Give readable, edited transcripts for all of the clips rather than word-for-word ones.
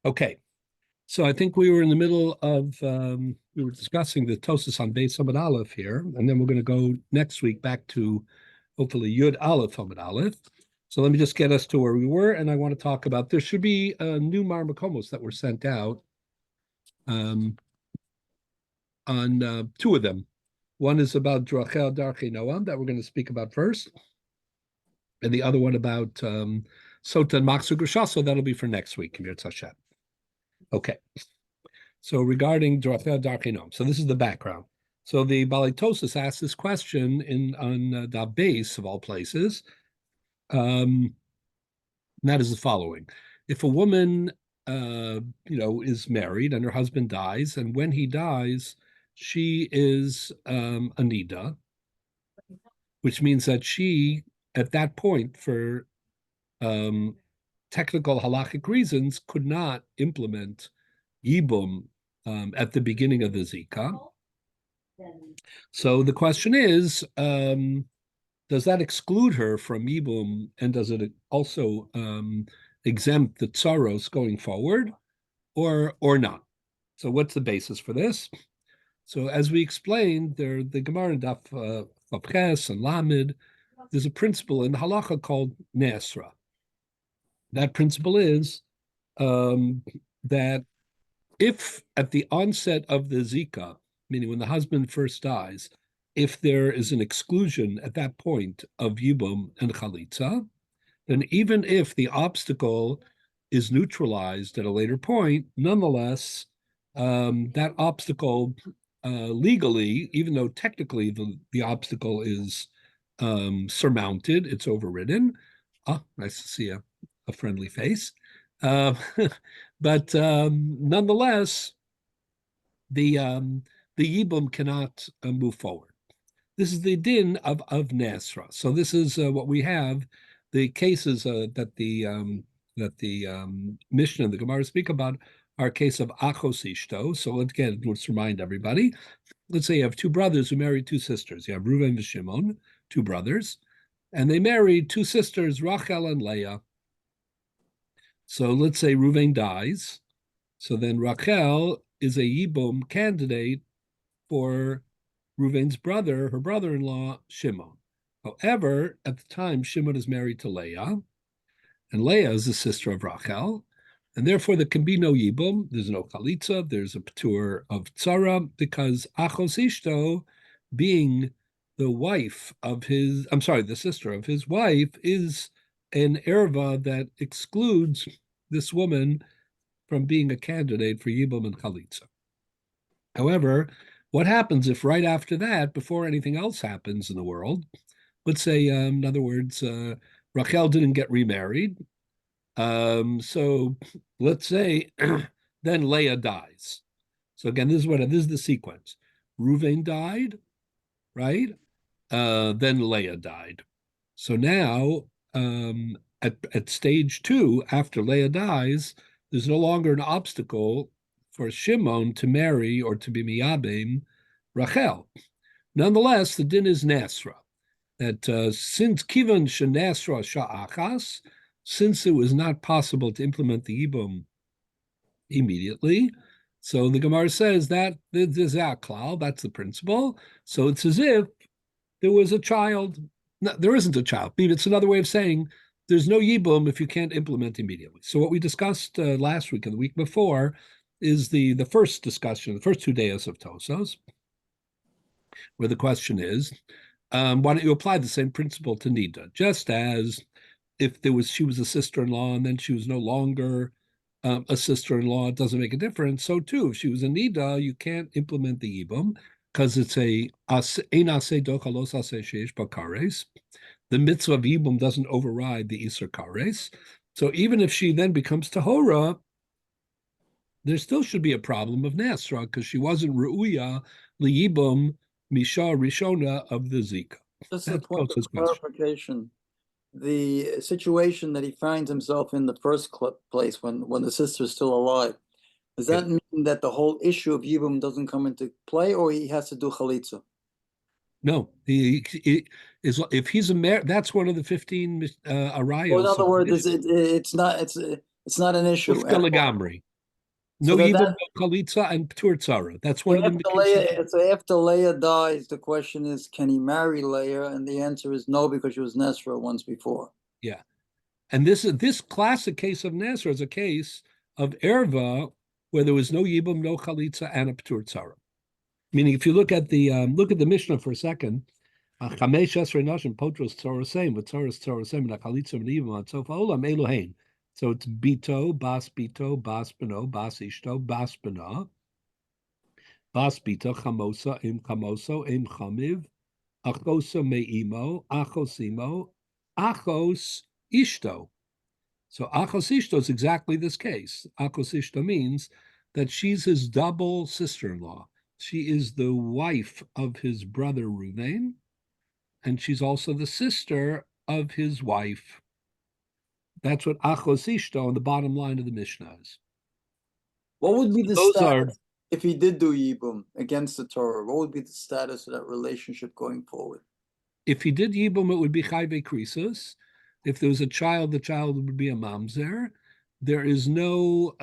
Okay, so I think we were in the middle of we were discussing the Tosas on Beis Hamad Aleph here, and then we're going to go next week back to hopefully Yud Aleph Hamad Aleph. So let me just get us to where we were, and I want to talk about there should be new Marmakomos that were sent out on two of them. One is about Drachel Darchei Noam that we're going to speak about first, and the other one about Sota and Machzor Grusha, so that'll be for next week, Mir Hashem. Okay. So regarding Drachel Darchei Noam, so this is the background. So the Balitosis asked this question on the base of all places. And that is the following: if a woman, is married and her husband dies, and when he dies, she is a nida, which means that she, at that point, for technical halachic reasons, could not implement yibum at the beginning of the zika. So the question is, does that exclude her from yibum, and does it also exempt the tsaros going forward, or not? So what's the basis for this? So as we explained, the Gemara in Daf Ches and Lamed, there's a principle in halacha called nesra. That principle is that if at the onset of the zika, meaning when the husband first dies, if there is an exclusion at that point of yibum and chalitza, then even if the obstacle is neutralized at a later point, nonetheless, that obstacle legally, even though technically the obstacle is surmounted, it's overridden. Ah, nice to see a friendly face. But nonetheless, the yibum cannot move forward. This is the din of Nasra. So this is what we have. The cases that the Mishnah and the Gemara speak about are a case of achos ishto. So again, let's remind everybody. Let's say you have two brothers who married two sisters. You have Reuven and Shimon, two brothers, and they married two sisters, Rachel and Leah. So let's say Reuven dies. So then Rachel is a yibum candidate for Reuven's brother, her brother-in-law, Shimon. However, at the time, Shimon is married to Leah, and Leah is the sister of Rachel, and therefore there can be no yibum, there's no chalitza, there's a patur of tzara, because achos ishto, being the wife of the sister of his wife, is an erva that excludes this woman from being a candidate for yibum and chalitza. However, what happens if right after that, before anything else happens in the world, let's say, in other words, Rachel didn't get remarried. So let's say then Leah dies. So again, this is the sequence. Reuven died, right? Then Leah died. So now at stage 2, after Leah dies, there's no longer an obstacle for Shimon to marry or to be miyabim Rachel. Nonetheless, the din is Nasra, that since Kivan Shenasra Sha'achas, since it was not possible to implement the Yibum immediately, so the Gemara says that there's klal, that's the principle. So it's as if there was a child. No, there isn't a child. It's another way of saying there's no Yibum if you can't implement immediately. So what we discussed last week and the week before is the first discussion, the first 2 days of Tosos, where the question is, why don't you apply the same principle to Nida? Just as if she was a sister-in-law and then she was no longer a sister-in-law, it doesn't make a difference. So too, if she was a Nida, you can't implement the Yibum because it's a einase dochalos ase sheish bakares. The mitzvah of Yibum doesn't override the Isser Kares. So even if she then becomes Tahora, there still should be a problem of Nasra because she wasn't Ru'uya Liyibum Misha Rishona of the Zika. Just a point of clarification. The situation that he finds himself in the first place when the sister is still alive, does that mean that the whole issue of Yibum doesn't come into play, or he has to do Chalitza? No, he is. If he's that's one of the 15 arayos. Well, in other words, it's not an issue. So No that, Yibum, no Chalitza, and Ptur Tzara. That's one so of the after cases. After Leah dies, the question is, can he marry Leah? And the answer is no, because she was Nesra once before. Yeah. And this classic case of Nasser is a case of erva where there was no yibum, no chalitza, and a ptur tzara. Meaning, if you look at the Mishnah for a second, chamesh esrei nashim potros tzorosem, v'tzoros tzorosem, and chalitza v'yibum on sofa olam elohein. So it's bito, bas beno, bas ishto, bas bena, bas bito, chamosa, im chamoso, im chamiv, achoso meimo, achosimo, achos ishto. So achos ishto is exactly this case. Achos ishto means that she's his double sister-in-law. She is the wife of his brother Reuven, and she's also the sister of his wife. That's what achos ishto on the bottom line of the Mishnah is. What would be the Those status are, if he did do Yibum against the Torah? What would be the status of that relationship going forward? if he did yibum, it would be chayve krisus. If there was a child, the child would be a mamzer. There is no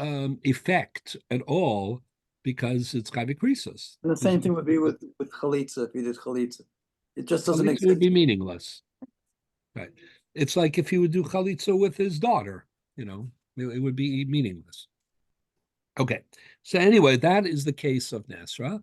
effect at all because it's chayve krisus. And the There's same no thing would be with Chalitza if he did Chalitza. It just doesn't chalitza would exist. be meaningless. Right. It's like if he would do chalitza with his daughter, it would be meaningless. Okay. So anyway, that is the case of Nasra.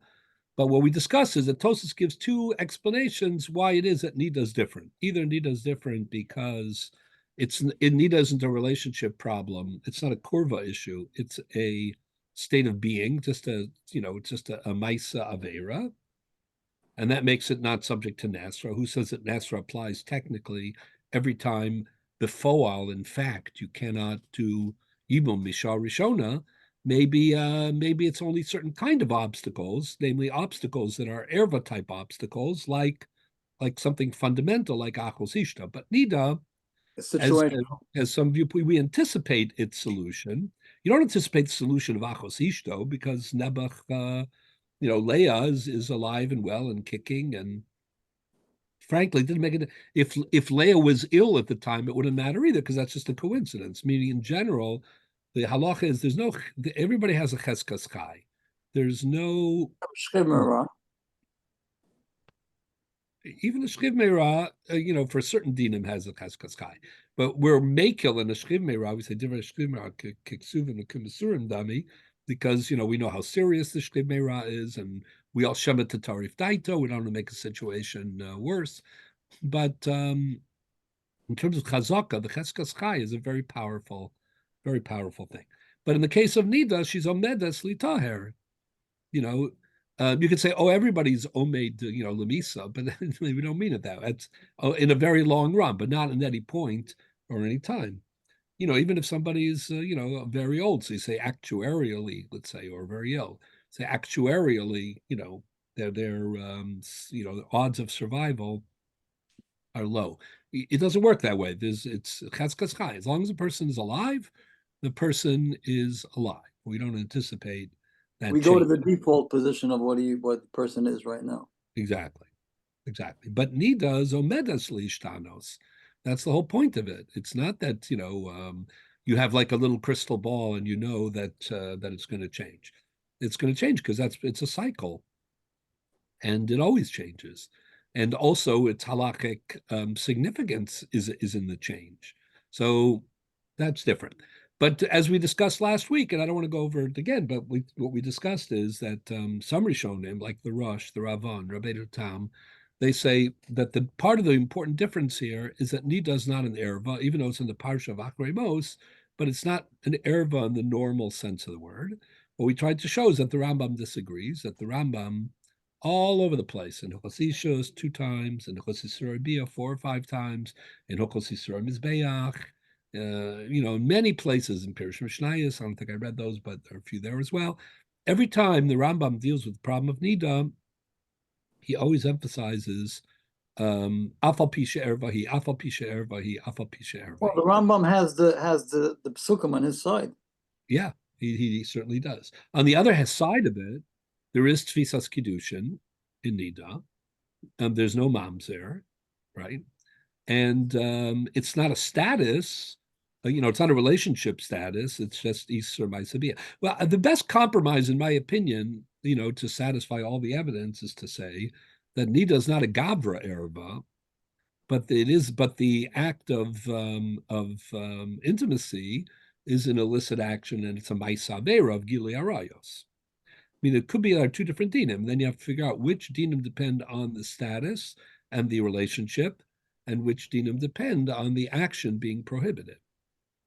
But what we discuss is that Tosas gives two explanations why it is that Nida is different. Either Nida is different because Nida isn't a relationship problem. It's not a kurva issue. It's a state of being, just a Maisa Avera. And that makes it not subject to Nasra. Who says that Nasra applies technically every time the foal? In fact, you cannot do Yibum Mishal Rishona. Maybe it's only certain kind of obstacles, namely obstacles that are erva type obstacles, like something fundamental like Achos Ishta. But Nida, as Situation. as some viewpoint, we anticipate its solution. You don't anticipate the solution of Achos Ishto because Nebuch Leah is alive and well and kicking. And frankly, it didn't make it. If Leah was ill at the time, it wouldn't matter either because that's just a coincidence. Meaning, in general, the halacha is everybody has a cheskas kai. There's no even the shchiv meira, for certain dinim has a cheskas kai. But we're makil in a shchiv meira. We say divrei shchiv meira kiksuv and kumasurim dami because we know how serious the shchiv meira is, and we all shemet to tarif daito. We don't want to make a situation worse. But in terms of chazaka, the cheskas kai is a very powerful thing. But in the case of Nida, she's omedes litaher. You could say, oh, everybody's omed, lemisa, but we don't mean it that way. It's in a very long run, but not in any point or any time. Even if somebody is, very old, so you say actuarially, let's say, or very ill, say actuarially, their the odds of survival are low. It doesn't work that way. It's cheskas chai. As long as the person is alive, the person is alive. We don't anticipate that We go to change. the default position of what the person is right now. Exactly. But nida is omedas lishtanos. That's the whole point of it. It's not that you have like a little crystal ball and that it's going to change. It's going to change because it's a cycle, and it always changes. And also, its halakhic significance is in the change. So that's different. But as we discussed last week, and I don't want to go over it again, but what we discussed is that some Rishonim, like the Rosh, the Ravan, Rabbi Tam, they say that the part of the important difference here is that Nida is not an erva, even though it's in the parsha of Achrei Mos, but it's not an erva in the normal sense of the word. What we tried to show is that the Rambam disagrees, that the Rambam all over the place. In Hokosishos 2 times, in Hokosisura 4 or 5 times, in Hokosisura Mizbeach, in many places in Pirush Mishnayos. I don't think I read those, but there are a few there as well. Every time the Rambam deals with the problem of Nida, he always emphasizes Afal Pisha Ervahi, Afal Pisha Ervahi, Afal Pisha Well, Ervahi. the Rambam has the psukim on his side. Yeah, he certainly does. On the other side of it, there is Tfisas Kiddushin in Nida. There's no moms there, right? And it's not a status it's not a relationship status. It's just Isser Maisabia. Well, the best compromise, in my opinion, to satisfy all the evidence is to say that Nida is not a Gavra Erba, but the act of intimacy is an illicit action, and it's a Maisavera of Gili Arayos. I mean, it could be two different dinim. Then you have to figure out which dinim depend on the status and the relationship, and which dinim depend on the action being prohibited.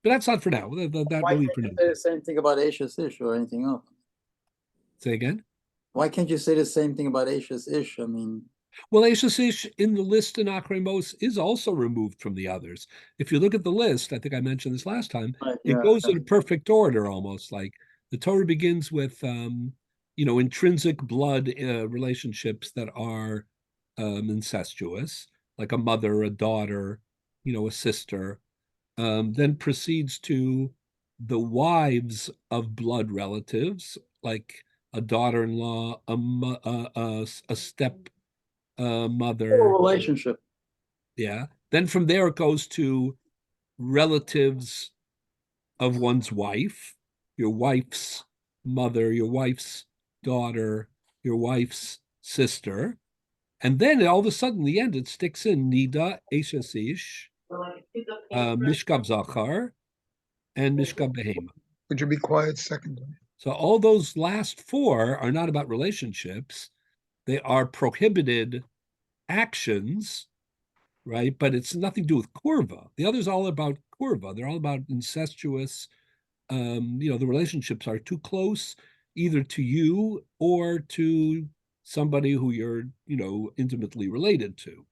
But that's not for now. That Why will can't for you now. say the same thing about Ashes Ish or anything else? Say again? Why can't you say the same thing about Ashes Ish? I mean, well, Ashes Ish in the list in Akremos is also removed from the others. If you look at the list, I think I mentioned this last time, right, it yeah. goes in a perfect order almost. Like the Torah begins with, intrinsic blood relationships that are incestuous, like a mother, a daughter, a sister. Then proceeds to the wives of blood relatives, like a daughter-in-law, a step mother. Relationship. Yeah. Then from there it goes to relatives of one's wife, your wife's mother, your wife's daughter, your wife's sister. And then all of a sudden, the end, it sticks in Nida, Eshes Ish, Mishkav Zachar, and Mishkav Behema. Would you be quiet second? So all those last four are not about relationships. They are prohibited actions, right? But it's nothing to do with kurva. The others are all about kurva. They're all about incestuous. The relationships are too close, either to you or to somebody who you're, intimately related to.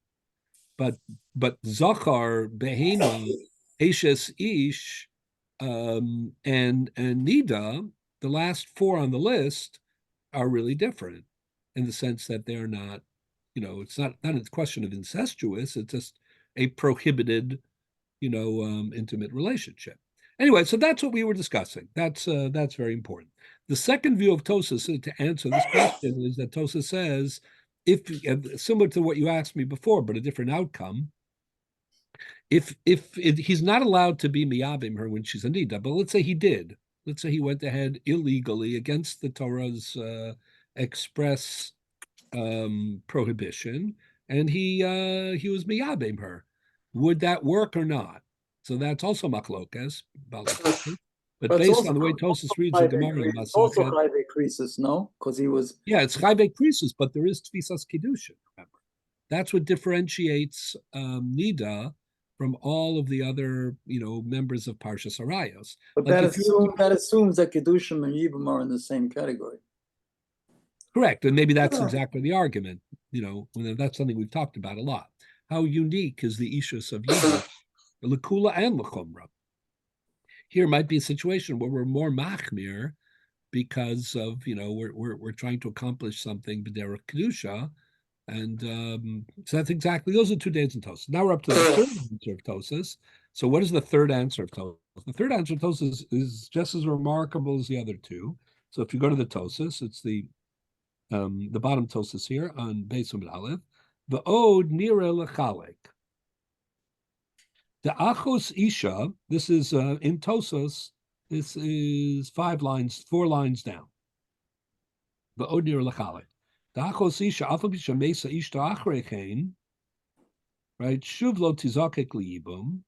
But Zachar, Behema, Eshes Ish, and Nida, the last four on the list, are really different in the sense that they're not, it's not a question of incestuous. It's just a prohibited, intimate relationship. Anyway, so that's what we were discussing. That's very important. The second view of Tosas to answer this question is that Tosas says, if similar to what you asked me before, but a different outcome, if he's not allowed to be miyabim her when she's a nida, but let's say he did. Let's say he went ahead illegally against the Torah's express prohibition, and he was miyabim her. Would that work or not? So that's also machlokas. But based on the way Tosas reads the Gemara in Masachet, also Masachet, Chayve Krisis, no? Because he was. Yeah, it's Chayve Krisis, but there is Tfisas Kiddushin, remember. That's what differentiates Nida from all of the other, members of Parshas Arayos. But like that assumes that Kedushin and Yibam are in the same category. Correct, and maybe that's exactly the argument. That's something we've talked about a lot. How unique is the Ishus of Yibam, L'Kula and L'Chumra? Here might be a situation where we're more machmir because of, we're trying to accomplish something b'derech kedusha, and so that's exactly, those are 2 days in Tosas. Now we're up to the third answer of Tosas. So what is the third answer of Tosas? The third answer of Tosas is just as remarkable as the other two. So if you go to the Tosas, it's the bottom Tosas here on Beis Amud Aleph. The Od Nira Lechalek. The Achos Isha, this is in Tosas, this is 4 lines down. The Od Nira Lechalek. The Achos Isha, Afal Bisha Mesa Ishta Achrechein, right? Shuvlo Tizakek Liibum,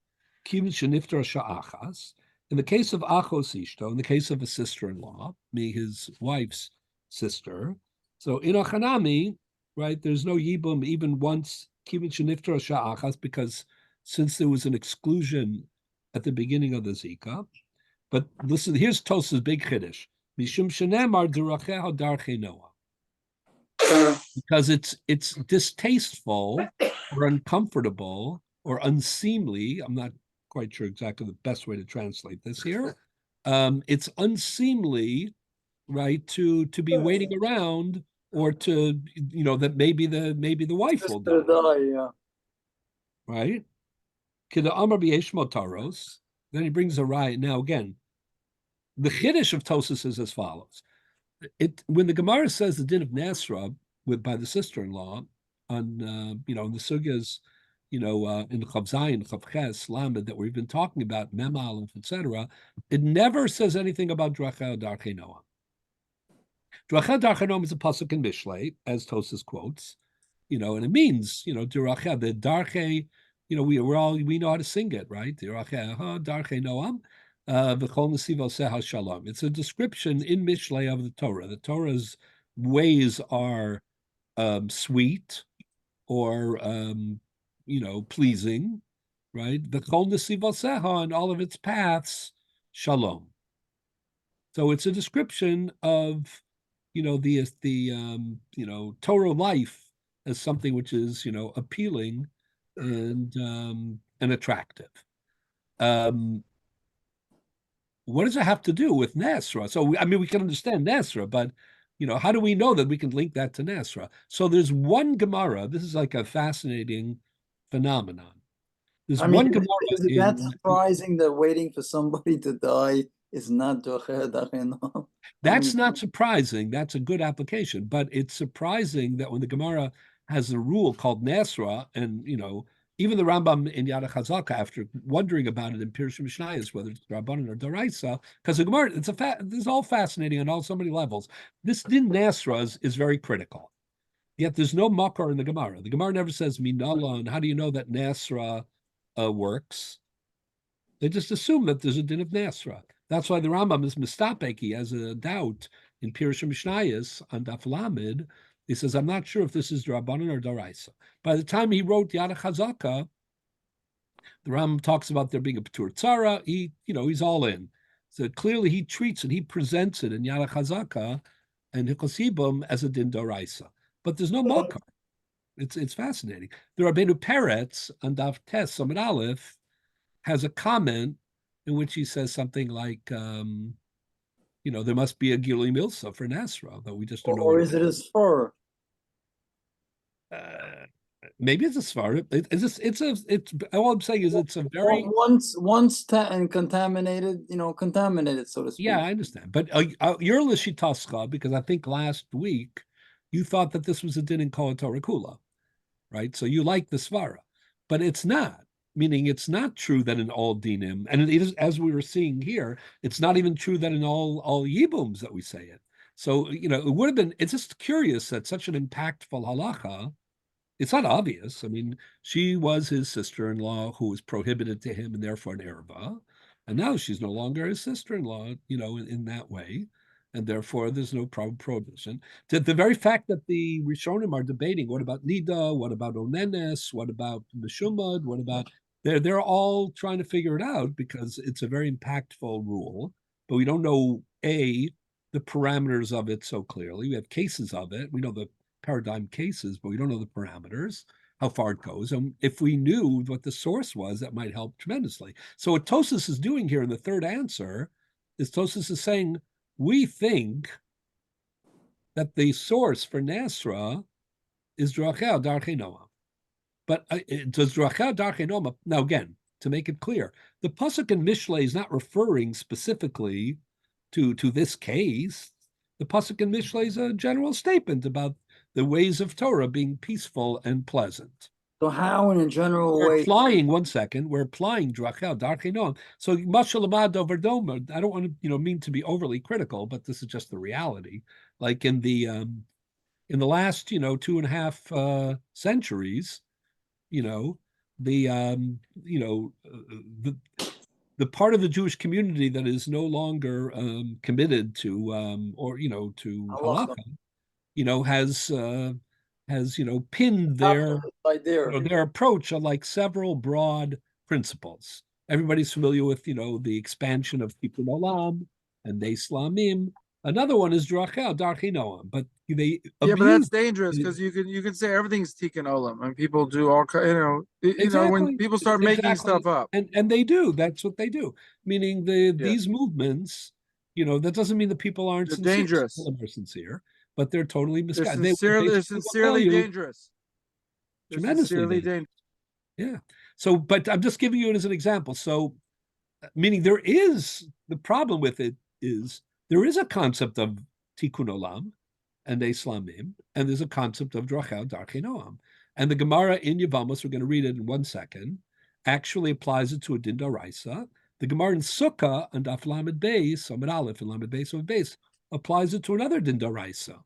Kim Sheniftar Sha'achas. In the case of Achos Ishto, in the case of a sister-in-law, his wife's sister, so in Achanami, right, there's no Yibum even once Kim Sheniftar Sha'achas, because since there was an exclusion at the beginning of the Zika. But listen, here's Tos's big chiddush. Mishum shenemar deracheha darchei Noah. Because it's distasteful or uncomfortable or unseemly. I'm not quite sure exactly the best way to translate this here. It's unseemly, right, to be waiting around, or to, that maybe the wife will die. Yeah. Right? Then he brings a riot. Now again, the chiddush of Tosas is as follows. When the Gemara says the din of Nasra by the sister-in-law on in the sugyas, in Chav Zayin, Chav Ches, Lamed that we've been talking about, Mem Aleph, etc., it never says anything about Drachei Darchei Noam. Drachei Darchei Noam is a pasuk in Mishlei, as Tosas quotes, and it means, Drachei, the Darchei, we know how to sing it, right? Drachei Darchei Noam, V'chol Nesivo Seha Shalom. It's a description in Mishlei of the Torah. The Torah's ways are sweet or pleasing, right? The Kol Nesivoseha and all of its paths, shalom. So it's a description of, the Torah life as something which is, appealing and attractive. What does it have to do with Nasra? So, we can understand Nasra, but how do we know that we can link that to Nasra? So there's one Gemara. This is like a fascinating phenomenon. There's one Gemara. Is it that surprising that waiting for somebody to die is not Drachei Darchei Noam? That's not surprising. That's a good application. But it's surprising that when the Gemara has a rule called Nasra, and even the Rambam in Yad HaChazaka, after wondering about it in Pirush Mishnayos, whether it's Rabbanan or Doraisa, because the Gemara, this is all fascinating on so many levels. This din Nasra is very critical. Yet there's no makar in the Gemara. The Gemara never says Minala, and how do you know that Nasra works? They just assume that there's a din of Nasra. That's why the Rambam is mistapek. He has a doubt in Pirush Mishnayos on Daf Lamed. He says, I'm not sure if this is Rabbanan or Doraisa. By the time he wrote Yad HaChazaka, the Rambam talks about there being a Patur Tzara. He's all in. So clearly he treats it, he presents it in Yad HaChazaka and Hikosibum as a din Doraisa. But there's no makar. It's fascinating. The Rabbeinu Peretz on Daf Tes Samad Aleph has a comment in which he says something like, there must be a Gilui Milsa for Nasra, though we just don't know. Or is it a Sfar? Maybe it's a Sfar. All I'm saying is it's a very once and contaminated, contaminated, so to speak. Yeah, I understand. But you're Lishitascha, because I think last week you thought that this was a din in Kol Torah Kula, right? So you like the Svara, but it's not. Meaning it's not true that in all dinim, and it is, as we were seeing here, it's not even true that in all yibums that we say it. So, it would have been, it's just curious that such an impactful halacha, it's not obvious. She was his sister-in-law who was prohibited to him and therefore an erva, and now she's no longer his sister-in-law, in that way, and therefore there's no prohibition. The very fact that the Rishonim are debating, what about Nida, what about Onenes, what about Meshumad, what about... They're all trying to figure it out because it's a very impactful rule, but we don't know, the parameters of it so clearly. We have cases of it. We know the paradigm cases, but we don't know the parameters, how far it goes. And if we knew what the source was, that might help tremendously. So what Tosas is doing here in the third answer is Tosas is saying, we think that the source for Nasra is Drachei Darchei Noam. But does Drachei Darchei Noam, now again, to make it clear, the pasuk in Mishlei is not referring specifically to this case. The pasuk in Mishlei is a general statement about the ways of Torah being peaceful and pleasant. So how, in a general way, we're applying Drachei Darchei Noam. So Mashal Amad over Domer. I don't want to, mean to be overly critical, but this is just the reality. Like in the last, 2.5 centuries, the part of the Jewish community that is no longer committed to to halakha, has pinned their approach on like several broad principles. Everybody's familiar with the expansion of Tikkun Olam and the Islamim. Another one is Drachei Darchei Noam, but but that's dangerous because you can say everything's Tikkun Olam, and people do all when people start making stuff up, and they do. That's what they do. Meaning these movements, that doesn't mean that people aren't sincere. Dangerous. They're sincere, but they're totally misguided. They're sincerely dangerous. Tremendously dangerous. Yeah. So, but I'm just giving you it as an example. So, meaning there is the problem with it is. There is a concept of Tikkun Olam and Islamim, and there's a concept of Drachei Darchei Noam. And the Gemara in Yevamos, we're going to read it in 1 second, actually applies it to a din d'oraisa. The Gemara in Sukkah and Daf Lamed Beis, Amud Aleph and Lamed Beis, Amud Beis, applies it to another din d'oraisa.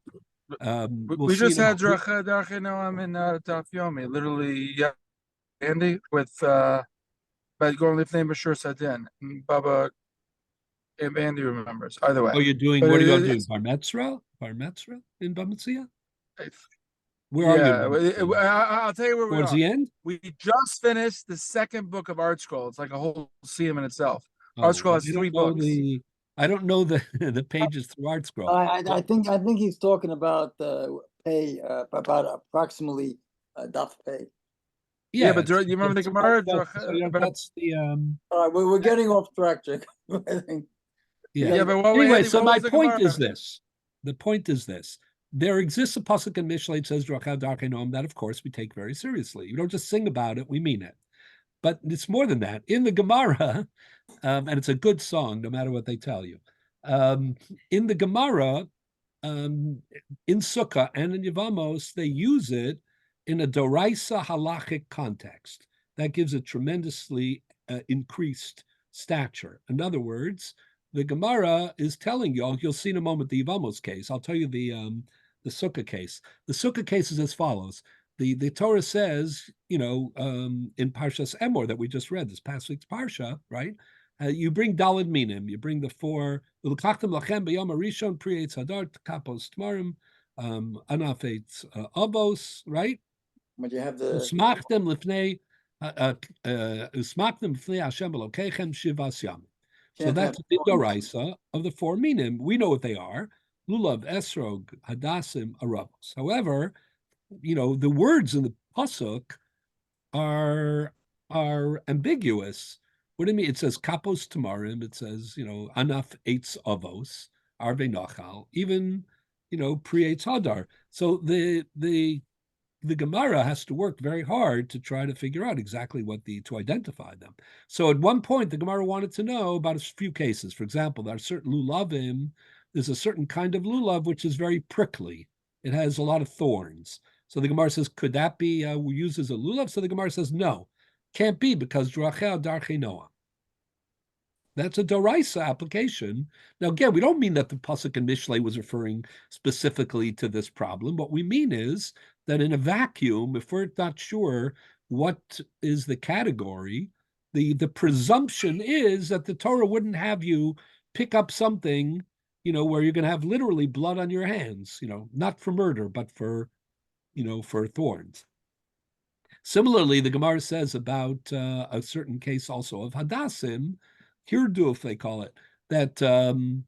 We just had Darchei Noam in Daf Yomi, literally, yeah, Andy, with by going lifnei Bashur Sadin. Baba, if Andy remembers. Either way. Oh, you're doing, what are you doing? Bar Metzra? Bar Metzra in Bamitzia? Where are you? I'll tell you where we are. Towards the end? We just finished the second book of Art Scroll. It's like a whole siyum in itself. Art Scroll has 3 books. I don't know the pages through Art Scroll. I think he's talking about pay, about approximately Daf pay. Yeah, but you remember the Gemara? That's the All right, we're getting off track, Jack. I think. Yeah, but what anyway, Andy, so what my was the point Gemara? is this. The point is this. There exists a pasuk in Mishlei that says Drachei Darchei Noam, that of course we take very seriously. You don't just sing about it, we mean it. But it's more than that. In the Gemara, and it's a good song, no matter what they tell you. In the Gemara, in Sukkah and in Yevamos, they use it in a Doraisa halachic context. That gives a tremendously increased stature. In other words, the Gemara is telling you, you'll see in a moment the Yevamos case. I'll tell you the Sukkah case. The Sukkah case is as follows. The Torah says, in Parshas Emor that we just read, this past week's Parsha, right? You bring Daled Minim, you bring the 4, L'kachtem lachem b'yom harishon pri eitz hadar kapos tmarim, anaf eitz avos, right? But you have the Usmachtem lifnei Hashem Elokeichem shivas yam. So that's the Doraisa of the 4 minim. We know what they are: lulav, esrog, hadassim, aravos. However, the words in the pasuk are ambiguous. What do you mean? It says kapos tamarim. It says anaf eitz avos, arve nachal, even pri eitz hadar. So the Gemara has to work very hard to try to figure out exactly to identify them. So at one point, the Gemara wanted to know about a few cases. For example, there are certain lulavim. There's a certain kind of lulav which is very prickly. It has a lot of thorns. So the Gemara says, could that be used as a lulav? So the Gemara says, no, can't be, because Drachei Darchei Noam. That's a Doraisa application. Now, again, we don't mean that the pasuk in Mishlei was referring specifically to this problem. What we mean is that in a vacuum, if we're not sure what is the category, the presumption is that the Torah wouldn't have you pick up something, where you're going to have literally blood on your hands, not for murder, but for thorns. Similarly, the Gemara says about a certain case also of Hadassim, Hirduf, they call it, that, the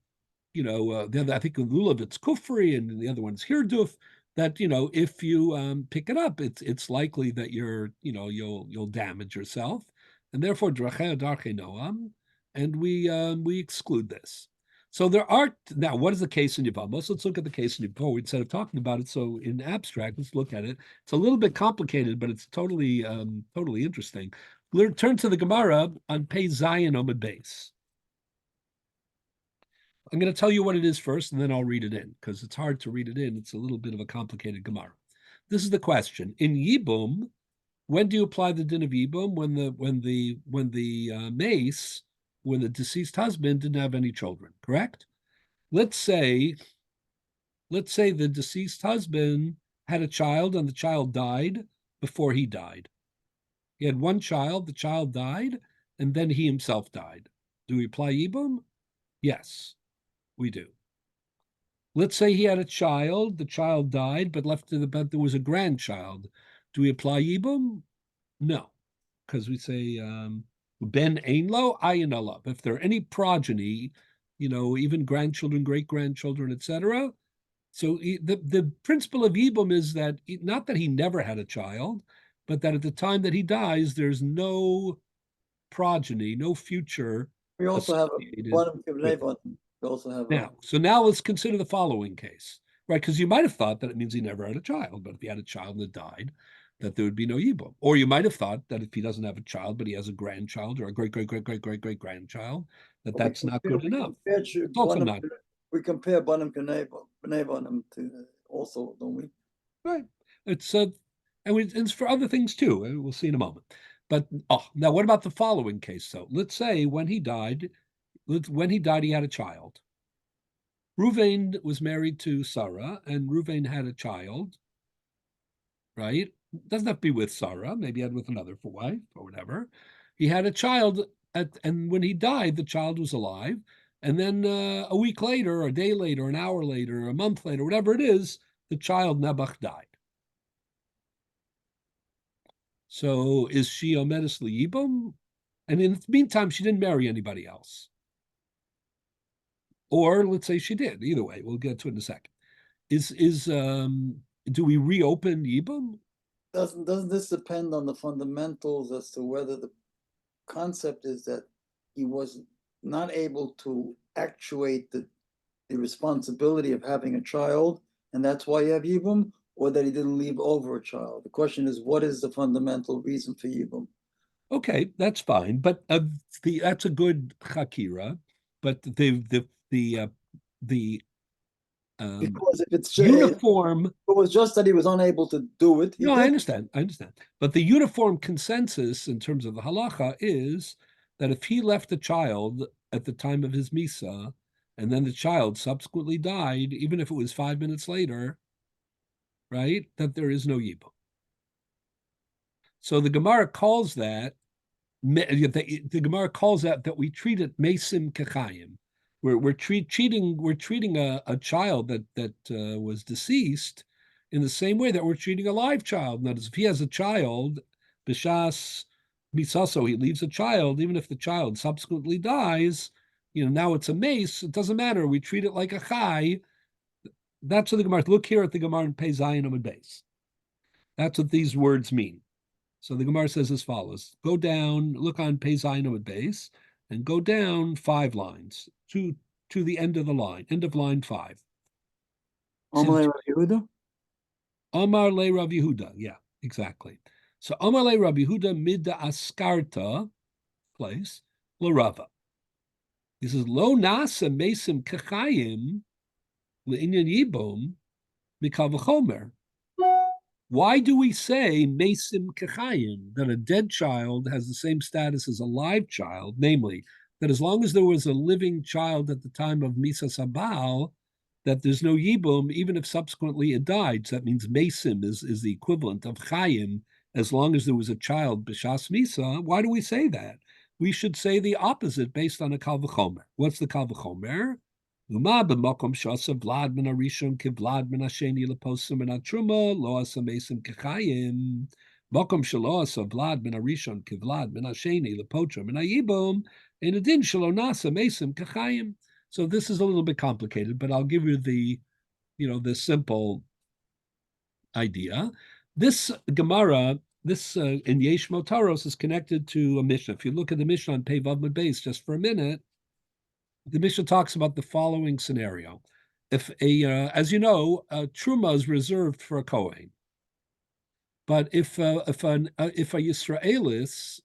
other, I think the lulav, it's kufri, and the other one's Hirduf, that, if you pick it up, it's likely that you'll damage yourself, and therefore Drachei Darchei Noam, and we exclude this. So now, what is the case in Yevamos? Let's look at the case in Yevamos instead of talking about it. So in abstract, let's look at it. It's a little bit complicated, but it's totally interesting. Turn to the Gemara on Pei Zayin Amud Beis. I'm going to tell you what it is first, and then I'll read it in, because it's hard to read it in. It's a little bit of a complicated Gemara. This is the question. In Yibum, when do you apply the din of Yibum? When the deceased husband didn't have any children, correct? Let's say the deceased husband had a child and the child died before he died. He had one child, the child died, and then he himself died. Do we apply Yibum? Yes, we do. Let's say he had a child, the child died, but there was a grandchild. Do we apply Yibum? No, because we say Ben Ein Lo, Ayin Alav. If there are any progeny, even grandchildren, great-grandchildren, etc. So the principle of Yibum is that not that he never had a child, but that at the time that he dies, there's no progeny, no future. We also have now let's consider the following case, right? Because you might have thought that it means he never had a child, but if he had a child that died, that there would be no Yibum. Or you might have thought that if he doesn't have a child, but he has a grandchild or a great-great-great-great-great-great-grandchild, that's not good enough. It's also not. We compare Banim B'nai Banim to also, don't we? Right. And it's for other things too. We'll see in a moment. But now what about the following case though? Let's say when he died, he had a child. Reuven was married to Sarah, and Reuven had a child, right? Doesn't have to be with Sarah. Maybe he had with another wife or whatever. He had a child, and when he died, the child was alive. And then a week later, or a day later, an hour later, a month later, whatever it is, the child Nebuch died. So is she Omedes Yibum? And in the meantime, she didn't marry anybody else. Or let's say she did. Either way, we'll get to it in a second. Do we reopen Yibum? Doesn't this depend on the fundamentals as to whether the concept is that he was not able to actuate the responsibility of having a child, and that's why you have Yibum, or that he didn't leave over a child? The question is, what is the fundamental reason for Yibum? Okay, that's fine, but that's a good chakira. But because if it's uniform, it was just that he was unable to do it. No, I understand. But the uniform consensus in terms of the halacha is that if he left the child at the time of his misa, and then the child subsequently died, even if it was 5 minutes later, right, that there is no yibum. So the Gemara calls that the Gemara calls that we treat it mesim kechayim. We're treating a child that was deceased in the same way that we're treating a live child. Notice if he has a child, b'shas misaso, he leaves a child, even if the child subsequently dies, now it's a mace. It doesn't matter. We treat it like a chai. That's what the Gemara. Look here at the Gemara in Pei Zayin Amud Beis. That's what these words mean. So the Gemara says as follows: go down, look on Pei Zayin Amud Beis, and go down 5 lines to the end of the line, end of line 5. Omar le Rabbi Yehuda? Omar le Rabbi Yehuda, yeah, exactly. So Omar le Rabbi Yehuda midda askarta, place, l'Rava. He says, lo nasa mesim kachayim le'inyan yibum mikal v'chomer. Why do we say mesim kachayim, that a dead child has the same status as a live child, namely, that as long as there was a living child at the time of Misa Sabal, that there's no yibum, even if subsequently it died. So that means mesim is the equivalent of chayim, as long as there was a child b'shas Misa. Why do we say that? We should say the opposite based on a kal v'chomer. What's the kal v'chomer? Uma b'makom shasa vlad min harishon kivlad min hasheni leposim min hatruma lo asa mesim kechayim. Makom shelo asa vlad min harishon kivlad min hasheni lepotra min hayibum in adin shelo nasa mesim kechayim. So this is a little bit complicated, but I'll give you the simple idea. This Gemara, in Yesh Motaros, is connected to a Mishnah. If you look at the Mishnah on Pei Vav Mud Beis just for a minute, the Mishnah talks about the following scenario. If as you know, truma is reserved for a Kohen, but if a Yisraelis,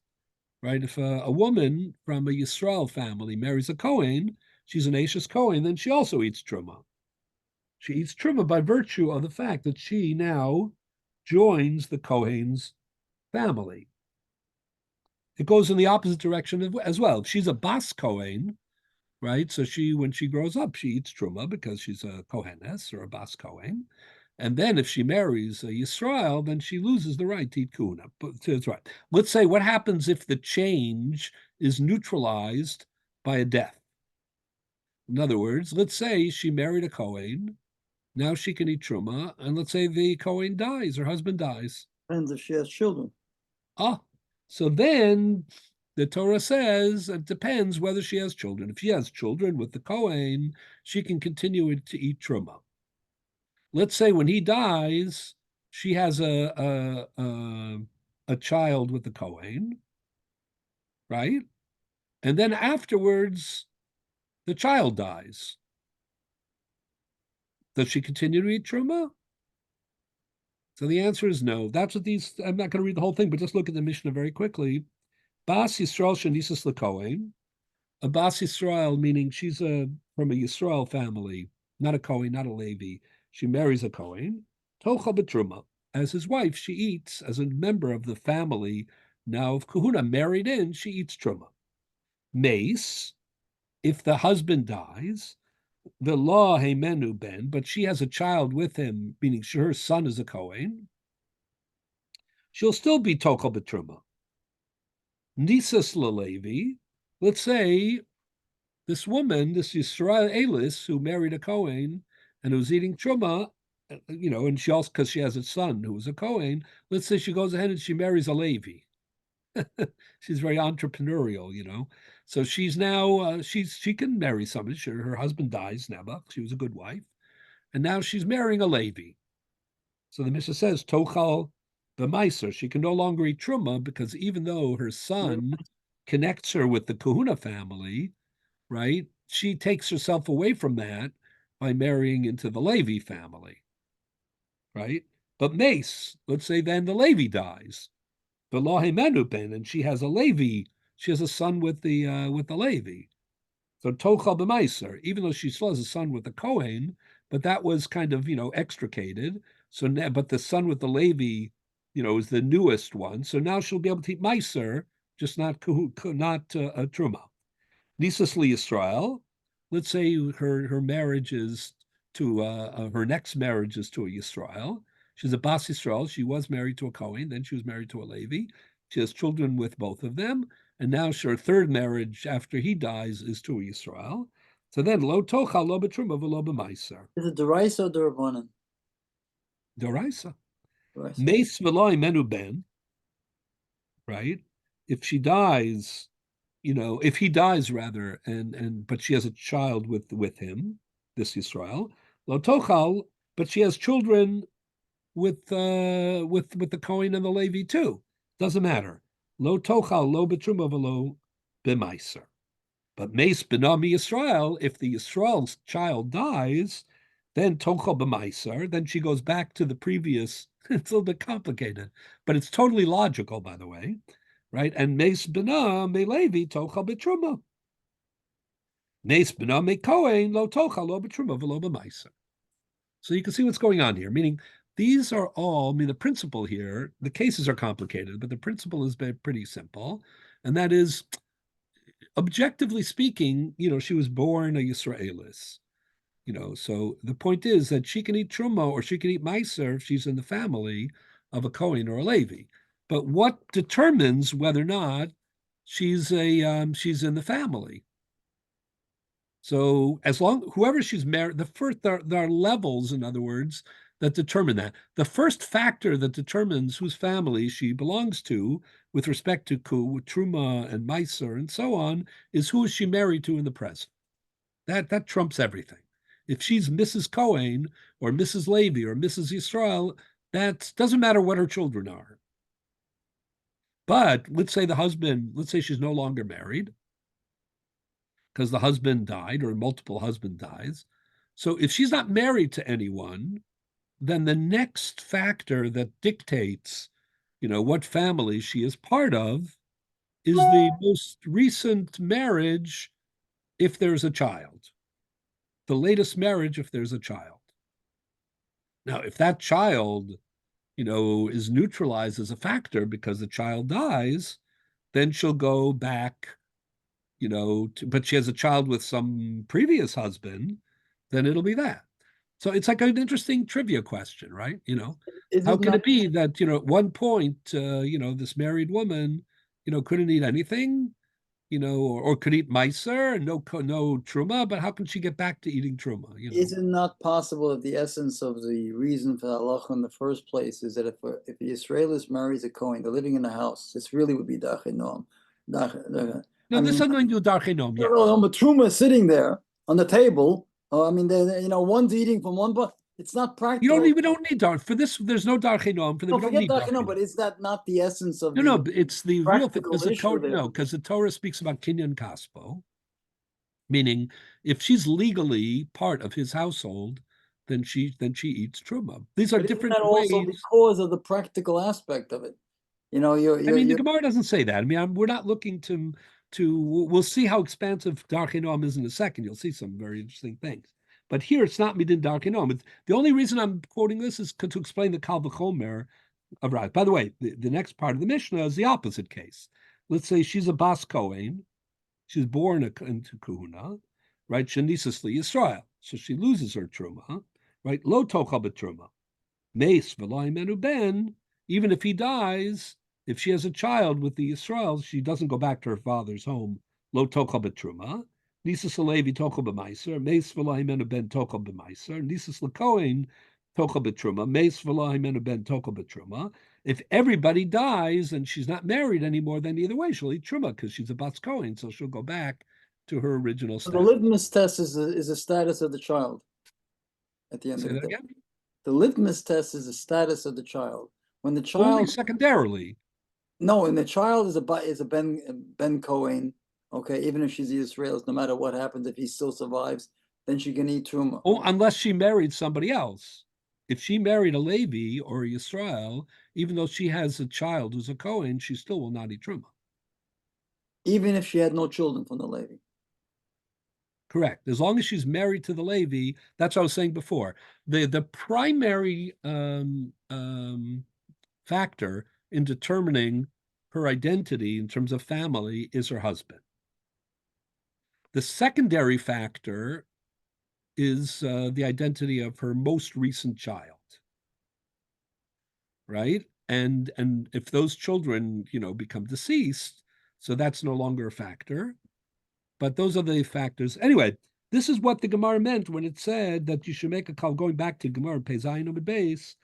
right, if a woman from a Yisrael family marries a Kohen, she's an Ashes Kohen, then she also eats truma. She eats truma by virtue of the fact that she now joins the Kohen's family. It goes in the opposite direction as well. If she's a Bas Kohen, right? So when she grows up, she eats truma because she's a Kohenes or a Bas Kohen. And then if she marries a Yisrael, then she loses the right to eat kuna. But that's right. Let's say what happens if the change is neutralized by a death. In other words, let's say she married a Kohen. Now she can eat truma. And let's say the Kohen dies, her husband dies. Depends if she has children. So then the Torah says it depends whether she has children. If she has children with the Kohen, she can continue to eat truma. Let's say when he dies, she has a child with the Kohen, right? And then afterwards, the child dies. Does she continue to eat truma? So the answer is no. That's what these. I'm not going to read the whole thing, but just look at the Mishnah very quickly. Bas Yisrael shenisas leKohen. A Bas Yisrael meaning she's from a Yisrael family, not a Kohen, not a Levi. She marries a Kohen. Tocha betruma. as his wife, she eats as a member of the family now of kahuna, married in, she eats truma. Mace, if the husband dies, the law heimenu ben, but she has a child with him, meaning her son is a Kohen, she'll still be tochel betruma. Nisas lalevi, let's say this woman, this Yisrael Elis, who married a Kohen and who's eating truma, and she also, because she has a son who was a Kohen, let's say she goes ahead and she marries a Levi. She's very entrepreneurial. So she's now, she can marry somebody. Her husband dies, Nebuch. She was a good wife. And now she's marrying a Levi. So the Mishnah says, Tochal b'maiser. She can no longer eat truma because even though her son connects her with the Kahuna family, right, she takes herself away from that by marrying into the Levi family, right? But Mace, let's say then the Levi dies, the Lahe Menupen, and she has a Levi, she has a son with the Levi. So Tochal b'maiser, even though she still has a son with the Kohen, but that was kind of extricated. So now, but the son with the Levi, is the newest one. So now she'll be able to eat meiser, just not truma. Nisas li Yisrael. Let's say her marriage is to her next marriage is to a Yisrael. She's a Bas Yisrael. She was married to a Kohen, then she was married to a Levi. She has children with both of them, and now her third marriage after he dies is to a Yisrael. So then lo tocha lo betruma v'lo b'maiser. Is it Deraisa or Derabanan? Doraisa. Deraisa. Meis v'lo menu ben. Right. If she dies, if he dies rather, but she has a child with him, this Yisrael, lo tochal, but she has children with the Kohen and the Levi too. Doesn't matter. Lo tochal, lo betruma v'lo b'maiser. But meis benami Yisrael, if the Yisrael's child dies, then tochal b'maiser, then she goes back to the previous. It's a little bit complicated, but it's totally logical, by the way. Right? And Meis B'na Me Levi Tochal B'Truma. Meis B'na Me Kohen Lo Tochal Lo B'Truma V'Lo B'Maiser. So you can see what's going on here, meaning these are all, the principle here, the cases are complicated, but the principle is pretty simple. And that is, objectively speaking, she was born a Yisraelis. So the point is that she can eat Truma or she can eat Meiser if she's in the family of a Kohen or a Levi. But what determines whether or not she's in the family? So as long whoever she's married, there are levels, in other words, that determine that. The first factor that determines whose family she belongs to, with respect to Truma and Meiser and so on, is who is she married to in the present. That trumps everything. If she's Mrs. Cohen or Mrs. Levi or Mrs. Yisrael, that doesn't matter what her children are. But let's say she's no longer married because the husband died or multiple husband dies. So if she's not married to anyone, then the next factor that dictates, what family she is part of is the most recent marriage if there's a child. The latest marriage if there's a child. Now, if that child is neutralized as a factor because the child dies, then she'll go back, but she has a child with some previous husband, then it'll be that. So it's like an interesting trivia question, right? How can it be that, at one point, this married woman, couldn't eat anything, or could eat meiser and no truma, but how can she get back to eating truma? Is it not possible that the essence of the reason for the halacha in the first place is that if the Israelis marries a Kohen, they're living in a house, this really would be dachinom. No, this has nothing to do with dachinom. Yes. But truma is sitting there on the table. One's eating from one, but it's not practical. We don't need dar for this. There's no darchinom for the. Forget darchinom, but is that not the essence of? No, it's the real thing because the Torah speaks about kinyan kaspo, meaning if she's legally part of his household, then she eats truma. These are different ways. Also because of the practical aspect of it, the Gemara doesn't say that. We're not looking to. We'll see how expansive darchinom is in a second. You'll see some very interesting things. But here it's not midin darkenom. The only reason I'm quoting this is to explain the kal v'chomer of Rabbi. By the way, the next part of the Mishnah is the opposite case. Let's say she's a bas Kohen, she's born into Kahuna, right? Shenisas li Yisrael, so she loses her truma, right? Lo tochal b'truma, meis v'lo imenu ben. Even if he dies, if she has a child with the Yisrael, she doesn't go back to her father's home. Lo tochal b'truma. Nisas levi tochal b'maiser, meis v'lo imenu ben tochal b'maiser. Nisas lekohen tochal b'truma, meis v'lo imenu ben tochal b'truma. If everybody dies and she's not married anymore, then either way she'll eat truma because she's a bas Kohen, so she'll go back to her original So status. the litmus test is the status of the child at the end Say of the that day. again? The litmus test is the status of the child. When the Only child, secondarily. no, and the child is a Ben Cohen, okay, even if she's Israelis, no matter what happens, if he still survives, then she can eat truma. Oh, unless she married somebody else. If she married a Levi or a Yisrael, even though she has a child who's a Kohen, she still will not eat truma. Even if she had no children from the Levi. Correct. As long as she's married to the Levi, that's what I was saying before. The primary factor in determining her identity in terms of family is her husband. The secondary factor is the identity of her most recent child, right? And if those children, become deceased, so that's no longer a factor. But those are the factors. Anyway, this is what the Gemara meant when it said that you should make a call. Going back to Gemara Pezayin on the base,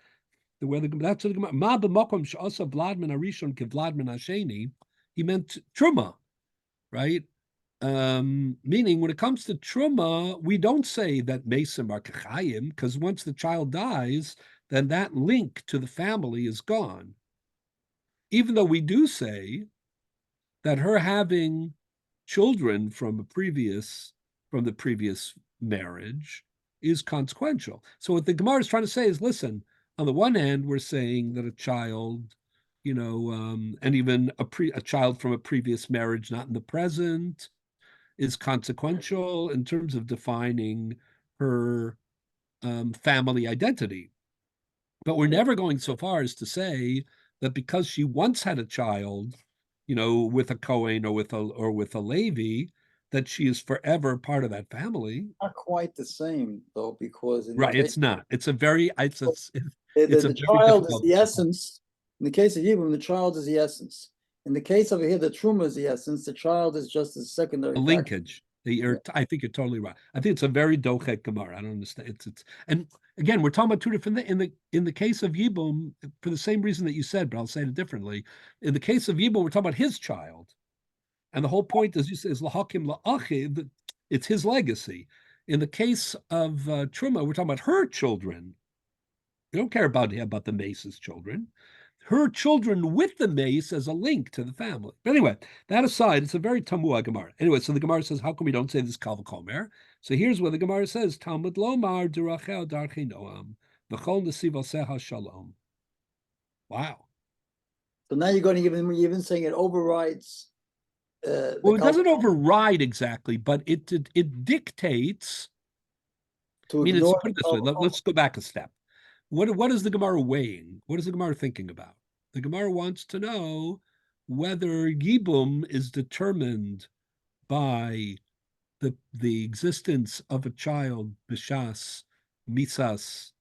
where that's what the Gemara Ma b'makom she'asa Vladman Arishon ke Vladman Hasheni. He meant truma, right? Meaning, when it comes to truma, we don't say that mesim are kachayim, because once the child dies, then that link to the family is gone. Even though we do say that her having children from the previous marriage is consequential. So what the Gemara is trying to say is, listen, on the one hand, we're saying that a child, and even a child from a previous marriage, not in the present, is consequential in terms of defining her family identity. But we're never going so far as to say that because she once had a child, with a Kohen or with a Levi, that she is forever part of that family. Not quite the same though, because right, it's not. It's a very it's a the child is the essence. In the case of Hebrew, the child is the essence. In the case over here, the truma is the essence. The child is just a secondary linkage. I think you're totally right. I think it's a very dochet Gemara. I don't understand. And again, we're talking about two different things. In the case of Yibum, for the same reason that you said, but I'll say it differently. In the case of Yibum, we're talking about his child, and the whole point, as you say, is lahakim la'achiv. It's his legacy. In the case of Truma, we're talking about her children. We don't care about the Mace's children. Her children with the mace as a link to the family. But anyway, that aside, it's a very tamua Gemara. Anyway, so the Gemara says, how come we don't say this kal v'chomer? So here's what the Gemara says: Talmud lomar durachel darchei noam v'chol nesiv alseha shalom. Wow. So now you're even saying it overrides. Well, it doesn't override exactly, but it dictates. To put it this way. ignore. Let's go back a step. What is the Gemara weighing? What is the Gemara thinking about? The Gemara wants to know whether Yibum is determined by the existence of a child b'shas misas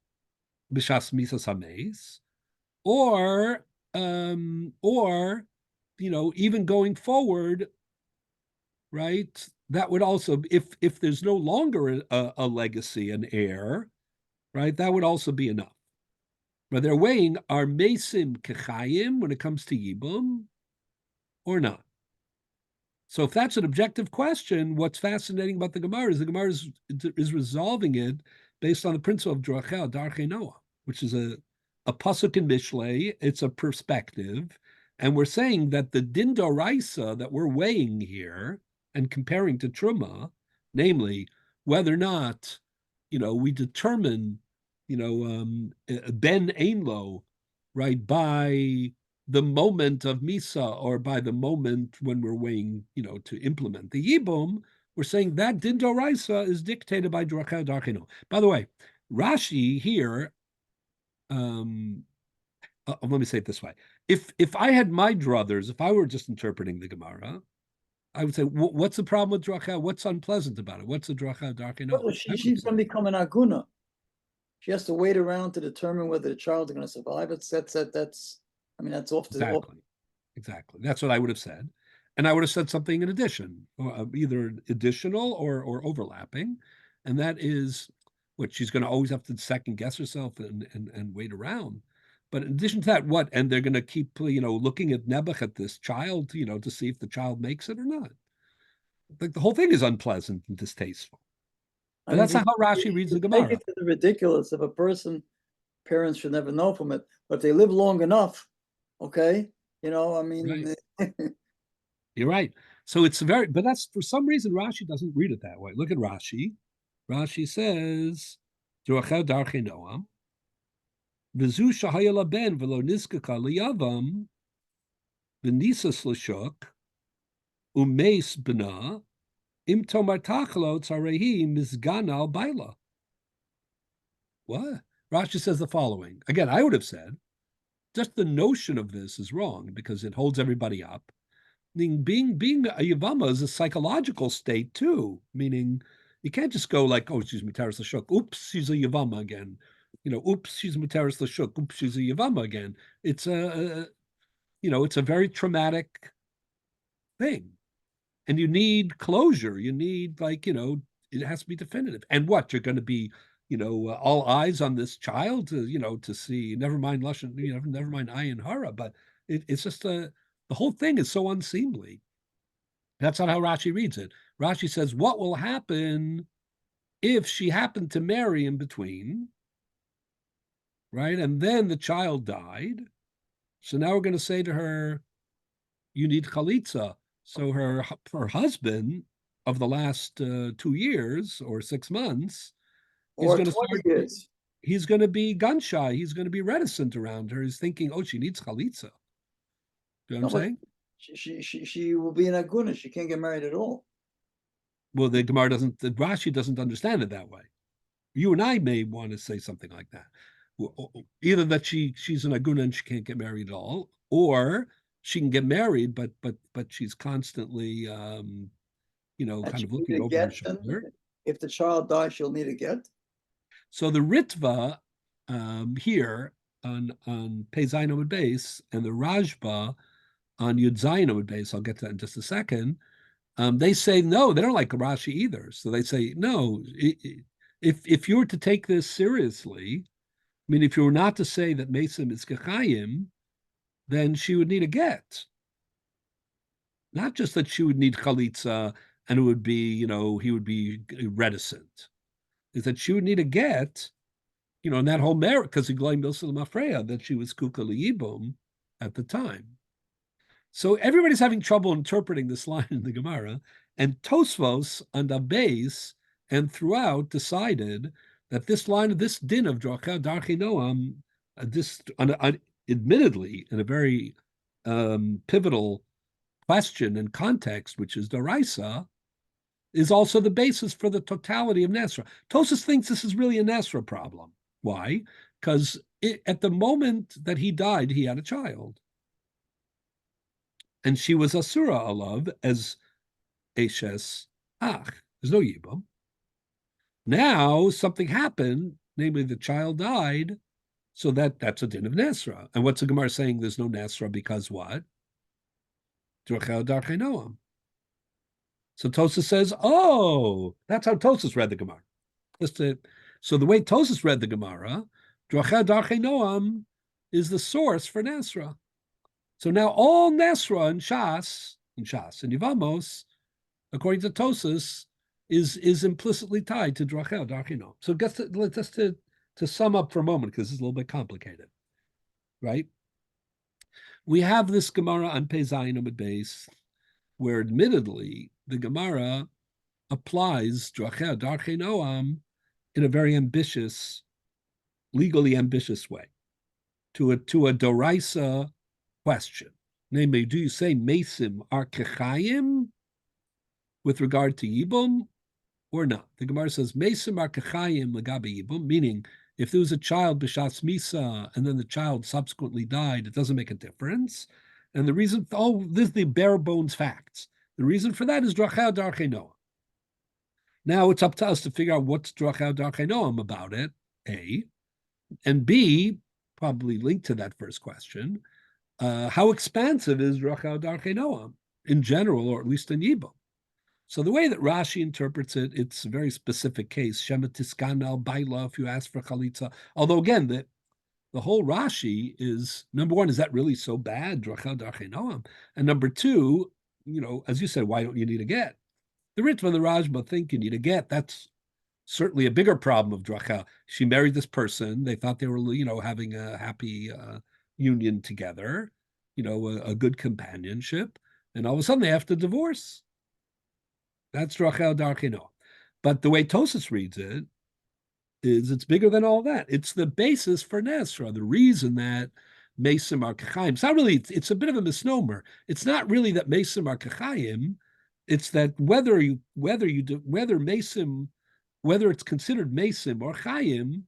hameis, or even going forward, right? That would also, if there's no longer a legacy, an heir, right? That would also be enough. But they're weighing, are mesim kechayim when it comes to Yibum or not? So if that's an objective question, what's fascinating about the Gemara is resolving it based on the principle of Drachel Darchei Noah, which is a pasuk in Mishlei. It's a perspective. And we're saying that the din d'oraisa that we're weighing here and comparing to Truma, namely, whether or not, we determine ben einlo, right, by the moment of Misa or by the moment when we're weighing, to implement the Yibum, we're saying that din doraisa is dictated by Drachel Darchino. By the way, Rashi here, let me say it this way. If I had my druthers, if I were just interpreting the Gemara, I would say, what's the problem with Drachel? What's unpleasant about it? What's the Drachel Darchino? Well, she's going to become an aguna. She has to wait around to determine whether the child is going to survive. That's I mean, that's off the Exactly. That's what I would have said. And I would have said something in addition, either additional or overlapping. And that is what she's going to always have to second guess herself and wait around. But in addition to that, what? And they're going to keep, looking at Nebuch, at this child, to see if the child makes it or not. Like the whole thing is unpleasant and distasteful. But that's not how Rashi reads the Gemara. Take it to the ridiculous of a person, parents should never know from it. But if they live long enough, okay, I mean. Right. You're right. So it's but that's, for some reason, Rashi doesn't read it that way. Look at Rashi. Rashi says, Drachel Darchei Noam, V'zu shahaya laben v'lo nizkaka liyavam, v'nisas l'shuk, umeis b'na, im tomar tachlo tzarehi mizgana al baila. What? Rashi says the following. Again, I would have said, just the notion of this is wrong because it holds everybody up. Being a Yavama is a psychological state too, meaning you can't just go like, oh, she's Mitaris Lashuk. Oops, she's a Yavama again. Oops, she's Mitaris Lashuk. Oops, she's a Yavama again. It's it's a very traumatic thing. And you need closure. You need it has to be definitive. And what, you're going to be, all eyes on this child to see, never mind Lashon, never mind Ayin Hara, but it's just the whole thing is so unseemly. That's not how Rashi reads it. Rashi says, what will happen if she happened to marry in between, right? And then the child died. So now we're going to say to her, you need chalitza. So her husband of the last 2 years or 6 months, or 20 years. He's going to be gun shy. He's going to be reticent around her. He's thinking, oh, she needs chalitza. You know what I'm saying? She will be an aguna. She can't get married at all. Well, the Rashi doesn't understand it that way. You and I may want to say something like that. Either that she's an aguna and she can't get married at all, or she can get married, but she's constantly, kind of looking over her shoulder. If the child dies, she'll need a get. So the Ritva here on Pei Zayin Amud Beis and the Rajba on Yud Zayin Amud Beis, I'll get to that in just a second, they say no, they don't like Rashi either. So they say, no, if you were to take this seriously, I mean, if you were not to say that Mesim is Kechayim, then she would need a get. Not just that she would need Chalitza and it would be, he would be reticent. Is that she would need a get, and that whole merit, because he blamed Ilsa Mafreya that she was Kuka Liyibum at the time. So everybody's having trouble interpreting this line in the Gemara, and Tosfos on the base and throughout decided that this line of this din of Drachel Darchei Noam, admittedly in a very pivotal question and context, which is Doraisa, is also the basis for the totality of Nesra. Tosfos thinks this is really a Nesra problem. Why? Because at the moment that he died, he had a child. And she was Asura Alav as Eshes Ach. There's no Yibam. Now something happened, namely the child died, so that's a din of Nesra. And what's the Gemara saying? There's no Nesra because what? Drachel Darchei Noam. So Tosfos says, oh, that's how Tosfos read the Gemara. So the way Tosfos read the Gemara, Drachel Darchei Noam is the source for Nesra. So now all Nesra and Shas and Yivamos, according to Tosfos, is implicitly tied to Drachel Darchei Noam. So just to sum up for a moment, because it's a little bit complicated, right? We have this Gemara on Pei Zayin Amud Beis, where admittedly the Gemara applies Drachel Darchei Noam in a very ambitious, legally ambitious way to a Doraisa question. Namely, do you say Mesim are Kechayim with regard to Yibum or not. The Gemara says, Mesim Arkachayim Lagabi Yibum, meaning if there was a child B'Shas Misa and then the child subsequently died, it doesn't make a difference. And the reason, this is the bare bones facts. The reason for that is Drachah Darchei Noam. Now it's up to us to figure out what's Drachah Darchei Noam about it, A. And B, probably linked to that first question, how expansive is Drachah Darchei Noam in general, or at least in Yibum? So the way that Rashi interprets it, it's a very specific case. Shema Tiskan al Baila, if you ask for Chalitza. Although again, the whole Rashi is, number one, is that really so bad, Drachah Darchei Noam? And number two, as you said, why don't you need a get? The Ritva and the Rajma think you need a get. That's certainly a bigger problem of Drachah. She married this person. They thought they were, having a happy union together, a good companionship. And all of a sudden they have to divorce. That's Drachah Darchei Noam. But the way Tosas reads it is it's bigger than all that. It's the basis for Nesra, the reason that Mesim are Kachayim. It's not really, it's a bit of a misnomer. It's not really that Mesim are Kachayim. It's that whether it's considered Mesim or Chayim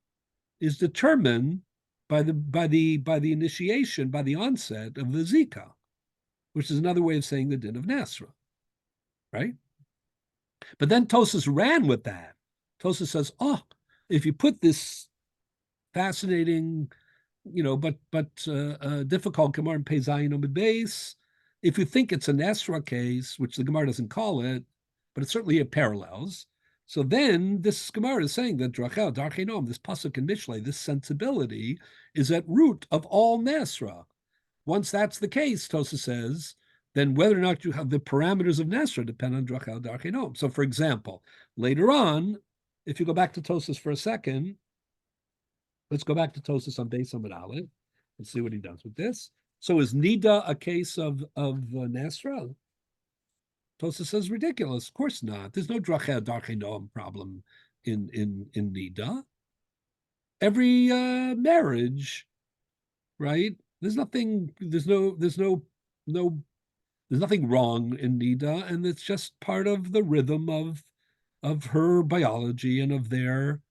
is determined by the initiation, by the onset of the Zika, which is another way of saying the din of Nasra, right? But then Tosas ran with that. Tosas says, if you put this fascinating, but difficult Gemara in Pei Zayin Amud Beis, if you think it's a Nesra case, which the Gemara doesn't call it, but it certainly parallels. So then this Gemara is saying that Drachah Darchei Noam, this pasuk in Mishlei, this sensibility is at root of all Nesra. Once that's the case, Tosas says, then whether or not you have the parameters of Nesra depend on Drachah Darchei Noam. So for example, later on, if you go back to Tosas for a second, let's go back to Tosas on Beis Amud Aleph and see what he does with this. So is Nida a case of Nesra? Tosas says ridiculous. Of course not. There's no Drachah Darchei Noam problem in Nida. Every marriage, right? There's nothing wrong in Nida, and it's just part of the rhythm of her biology and of their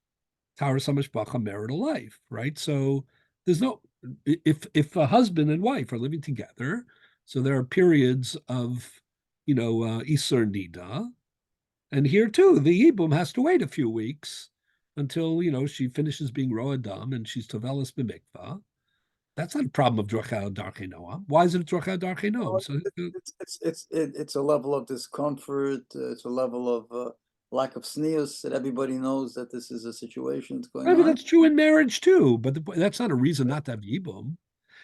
Taras HaMishpacha marital life, right? So there's no, if a husband and wife are living together, so there are periods of, Isur Nida, and here too, the Yibum has to wait a few weeks until, she finishes being Ro'adam and she's Tovelis B'mikvah. That's not a problem of Drachah Darchei Noam. Why is it Drachah Darchei Noam? So it's a level of discomfort. It's a level of lack of sneers that everybody knows that this is a situation that's going on. But that's true in marriage too. But that's not a reason not to have Yibum.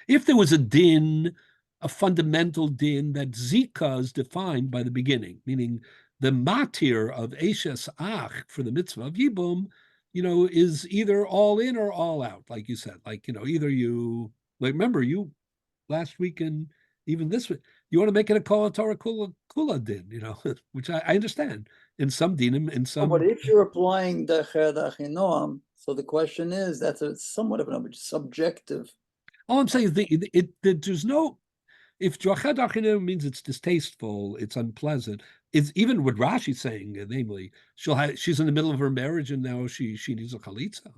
If there was a din, a fundamental din that Zika is defined by the beginning, meaning the matir of Eshes Ach for the mitzvah of Yibum, is either all in or all out, like you said. Like, either you, remember you last week and even this week, you want to make it a Kol Torah Kula din, which I understand. In some dinim, in some. But if you're applying Drachah Darchei Noam, so the question is, that's somewhat of a subjective. All I'm saying is there's no, if Drachah Darchei Noam means it's distasteful, it's unpleasant, it's even what Rashi's saying, namely, she's in the middle of her marriage and now she needs a chalitza.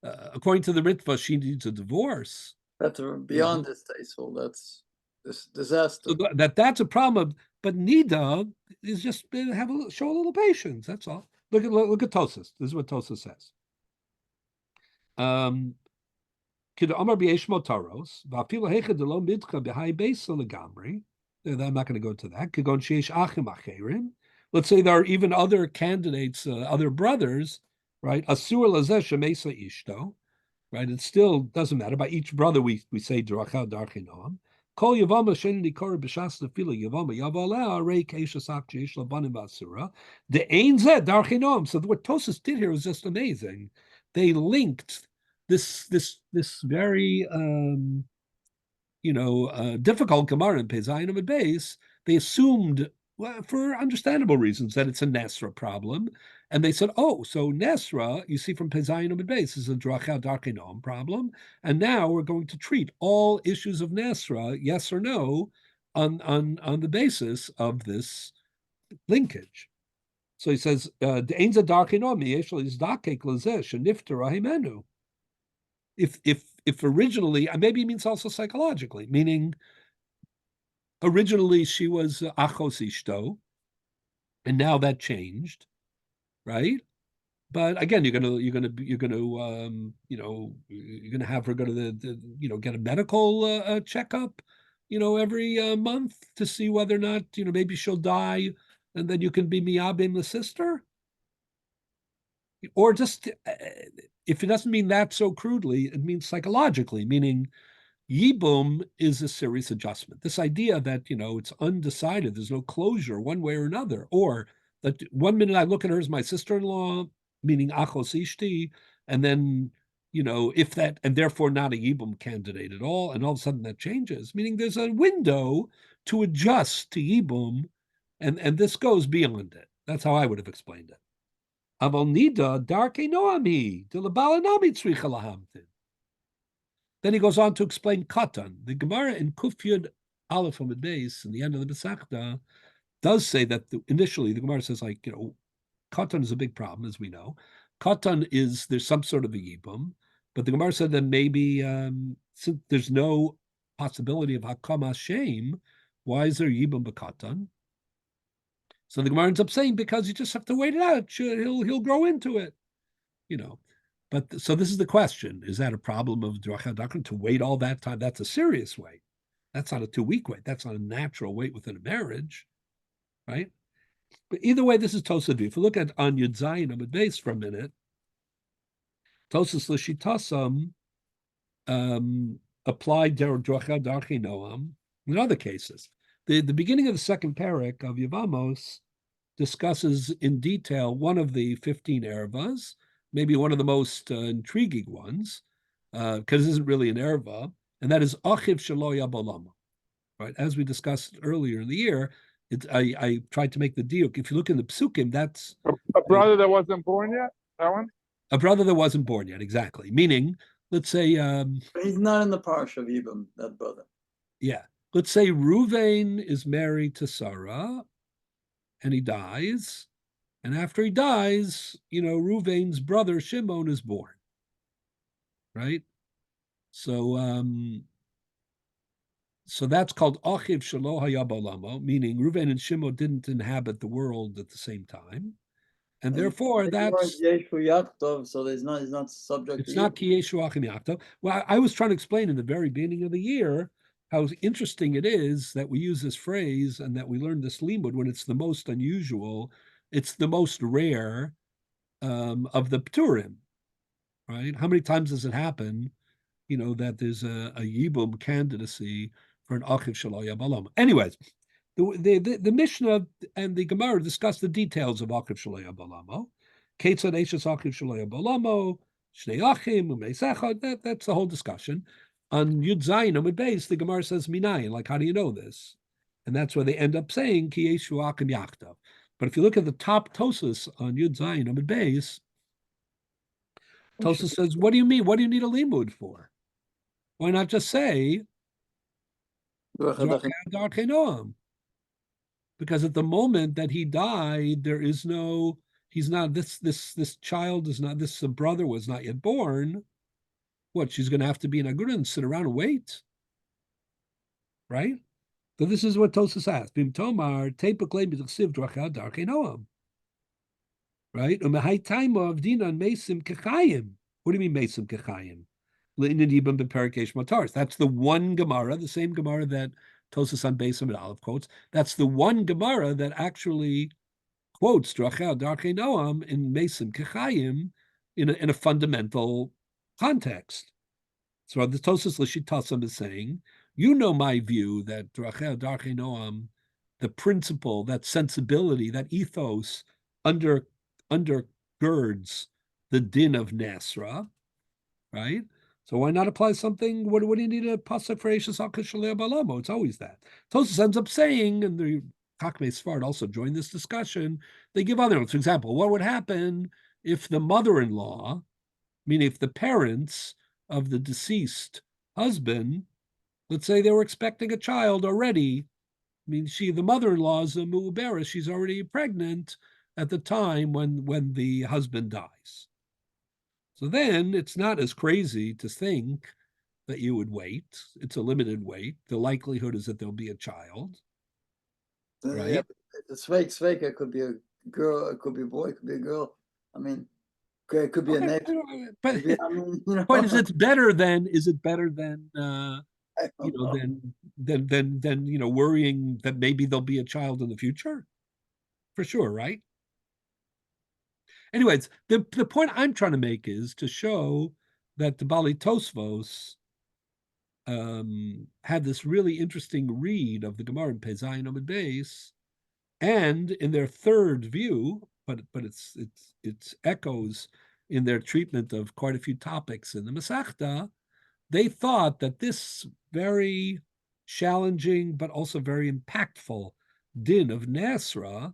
According to the Ritva, she needs a divorce. That's beyond distasteful. That's this disaster. So that's a problem. But Nida is just show a little patience. That's all. Look at Tosas. This is what Tosas says. I'm not going to go into that. Let's say there are even other candidates, other brothers, right? Asur lazeh shemesa ishto, right? It still doesn't matter. By each brother, we say Drachah Darchei Noam. Kol Yavama Sheni Nikor B'Shas Nefila Yavama Yavaleh Arei Keishes Ak Sheish Labanim Basura. The Ein Zeh Darchei Noam. So what Tosas did here was just amazing. They linked this very difficult Gemara in Pei Zayin Amud Beis. They assumed, well, for understandable reasons, that it's a Nesra problem. And they said, so Nesra, you see from Pei Zayin Amud Beis, is a Drachah Darchei Noam problem. And now we're going to treat all issues of Nesra, yes or no, on the basis of this linkage. So he says, if originally, maybe he means also psychologically, meaning originally she was achos ishto, and now that changed, right? But again, you're gonna have her go to the get a medical checkup, every month to see whether or not maybe she'll die, and then you can be miyabim the sister, or just if it doesn't mean that so crudely, it means psychologically, meaning Yibum is a serious adjustment. This idea that, it's undecided, there's no closure one way or another, or that one minute I look at her as my sister-in-law, meaning achos ishti, and then, if that, and therefore not a Yibum candidate at all, and all of a sudden that changes, meaning there's a window to adjust to Yibum, and this goes beyond it. That's how I would have explained it. Aval nida darkei noami, de labalanami tzricha lahamtin. Then he goes on to explain katan. The Gemara in Kufyud Aleph Amud Beis, in the end of the Masechta, does say that initially the Gemara says, katan is a big problem, as we know. Katan is, there's some sort of a yibum, but the Gemara said that maybe since there's no possibility of hakama shame, why is there yibum b'katan? So the Gemara ends up saying, because you just have to wait it out. He'll grow into it, But so this is the question: is that a problem of Drachah Dakran to wait all that time? That's a serious wait. That's not a 2-week wait. That's not a natural wait within a marriage, right? But either way, this is Tosad. If you look at on Yud Zayin Amud Beis for a minute, Tosas L'Shitasam applied Drachah Darchi Noam in other cases. The beginning of the second parak of Yevamos discusses in detail one of the 15 ervas, maybe one of the most intriguing ones, because it isn't really an erva, and that is achiv shelo yabolama. Right, as we discussed earlier in the year, I tried to make the diuk. If you look in the psukim, that's a brother that wasn't born yet. That one, a brother that wasn't born yet, exactly. Meaning, let's say he's not in the parsha of Yibum, that brother. Yeah, let's say Ruvain is married to Sarah, and he dies. And after he dies, Ruvain's brother Shimon is born, right? So that's called Achiv Shelo Hayabalamo, meaning Ruvain and Shimon didn't inhabit the world at the same time, and therefore that's Yeshu Yachtov, so he's not subject. It's not Ki Yeshu Achim Yachtov. Well, I was trying to explain in the very beginning of the year how interesting it is that we use this phrase and that we learn this limud when it's the most unusual. It's the most rare of the Pturim, right? How many times does it happen, that there's a Yibum candidacy for an Achiv Shelo Yabalom? Anyways, the Mishnah and the Gemara discuss the details of Achiv Shelo Yabalamo. Ketzad Eishes Achiv Shelo Yabalamo, Shnei Achim, Umeis Echad, that's the whole discussion. On Yud Zayin Amud Beis, the Gemara says Minayin, like, how do you know this? And that's where they end up saying Ki Yeshu Achim Yachtav. But if you look at the top Tosas on Yud Zayin Amud Beis, Tosas says, what do you mean? What do you need a limud for? Why not just say because at the moment that he died, there is no, he's not, this child is not, this brother was not yet born. What, she's going to have to be in Agura and sit around and wait? Right? So this is what Tosas asked. Bim Tomar, Tepakle B'Siv Drachah Darkei Noam. Right? Umehai Taima of Dinan Mesim Kechayim. What do you mean Mesim Kechayim? That's the one Gemara, the same Gemara that Tosas on Beis Amud Aleph quotes. That's the one Gemara that actually quotes Drachah Darkei Noam in Mesim Kechayim in a fundamental context. So the Tosas L'Shitasam is saying, my view that Drachah Darkei Noam, the principle, that sensibility, that ethos undergirds the din of Nasra, right? So why not apply something? What do you need a pasuk for Eishes Achiv Shelo Yabalamo? It's always that. Tosas ends up saying, and the Chachmei Sfard also joined this discussion, they give other notes. For example, what would happen if the mother-in-law, meaning if the parents of the deceased husband, let's say they were expecting a child already, the mother-in-law is a mu'ubera, she's already pregnant, at the time when the husband dies. So then it's not as crazy to think that you would wait. It's a limited wait. The likelihood is that there'll be a child, right? Yeah, the Sveik, it could be a girl, it could be a boy, it could be a girl. I mean, it could be a next. But I mean, you know, point is, is it better than I don't know. than worrying that maybe there'll be a child in the future? For sure, right? Anyways, the point I'm trying to make is to show that the Bali Tosfos had this really interesting read of the Gemara in Pezayin Amud Beis, and in their third view, but it's echoes in their treatment of quite a few topics in the Masechta. They thought that this very challenging but also very impactful din of Nasra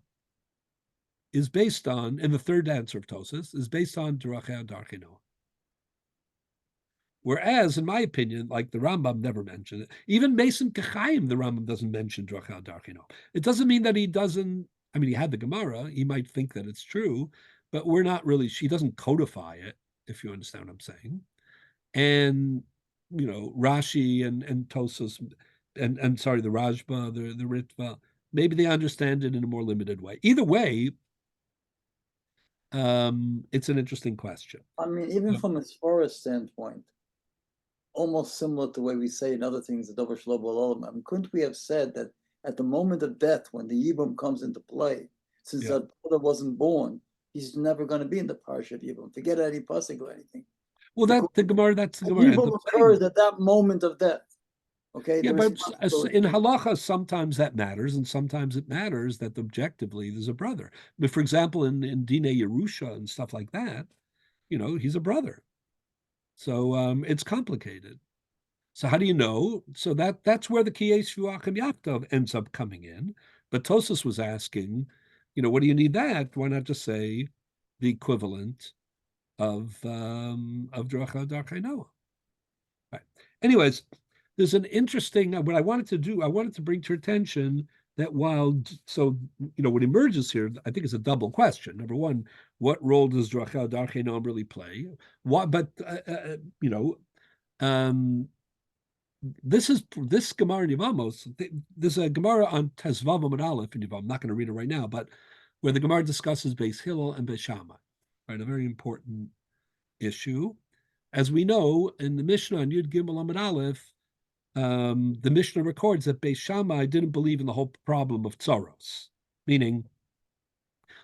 is based on, and the third answer of Tosas is based on Derachei Darchei Noah. Whereas, in my opinion, like the Rambam never mentioned it. Even Mason Kachayim, the Rambam doesn't mention Derachei Darchei Noah. It doesn't mean that he doesn't. I mean, he had the Gemara. He might think that it's true, but we're not really. He doesn't codify it, if you understand what I'm saying. And Rashi and Tosas, and sorry, the Rajba, the Ritva, maybe they understand it in a more limited way. Either way, it's an interesting question. I mean, even from a Sforah standpoint, almost similar to the way we say in other things, the Dover Shlobo Olam. I mean, couldn't we have said that at the moment of death, when the Yibum comes into play, since that brother wasn't born, he's never going to be in the Parsha of Yibum. Forget any pasuk or anything. Well, that's the Gemara. Yibum occurs at that moment of death. Okay. Yeah, but in halacha, sometimes that matters, and sometimes it matters that objectively there's a brother. But for example, in Dinei Yerusha and stuff like that, he's a brother. So it's complicated. So how do you know? So that's where the Kiyes Shuachim Yaakov ends up coming in. But Tosas was asking, what do you need that? Why not just say the equivalent of Derachei Darchei Noah? Right. Anyways, there's an interesting, what I wanted to bring to your attention that what emerges here, I think is a double question. Number one, what role does Derachei Darchei Noah really play? This Gemara in Yevamos, there's a Gemara on Tezvav Amud Aleph in Yevam. I'm not going to read it right now, but where the Gemara discusses Beis Hillel and Beis Shammai, right? A very important issue. As we know, in the Mishnah on Yud Gimel Amud Aleph, the Mishnah records that Beis Shammai didn't believe in the whole problem of tzaros, meaning,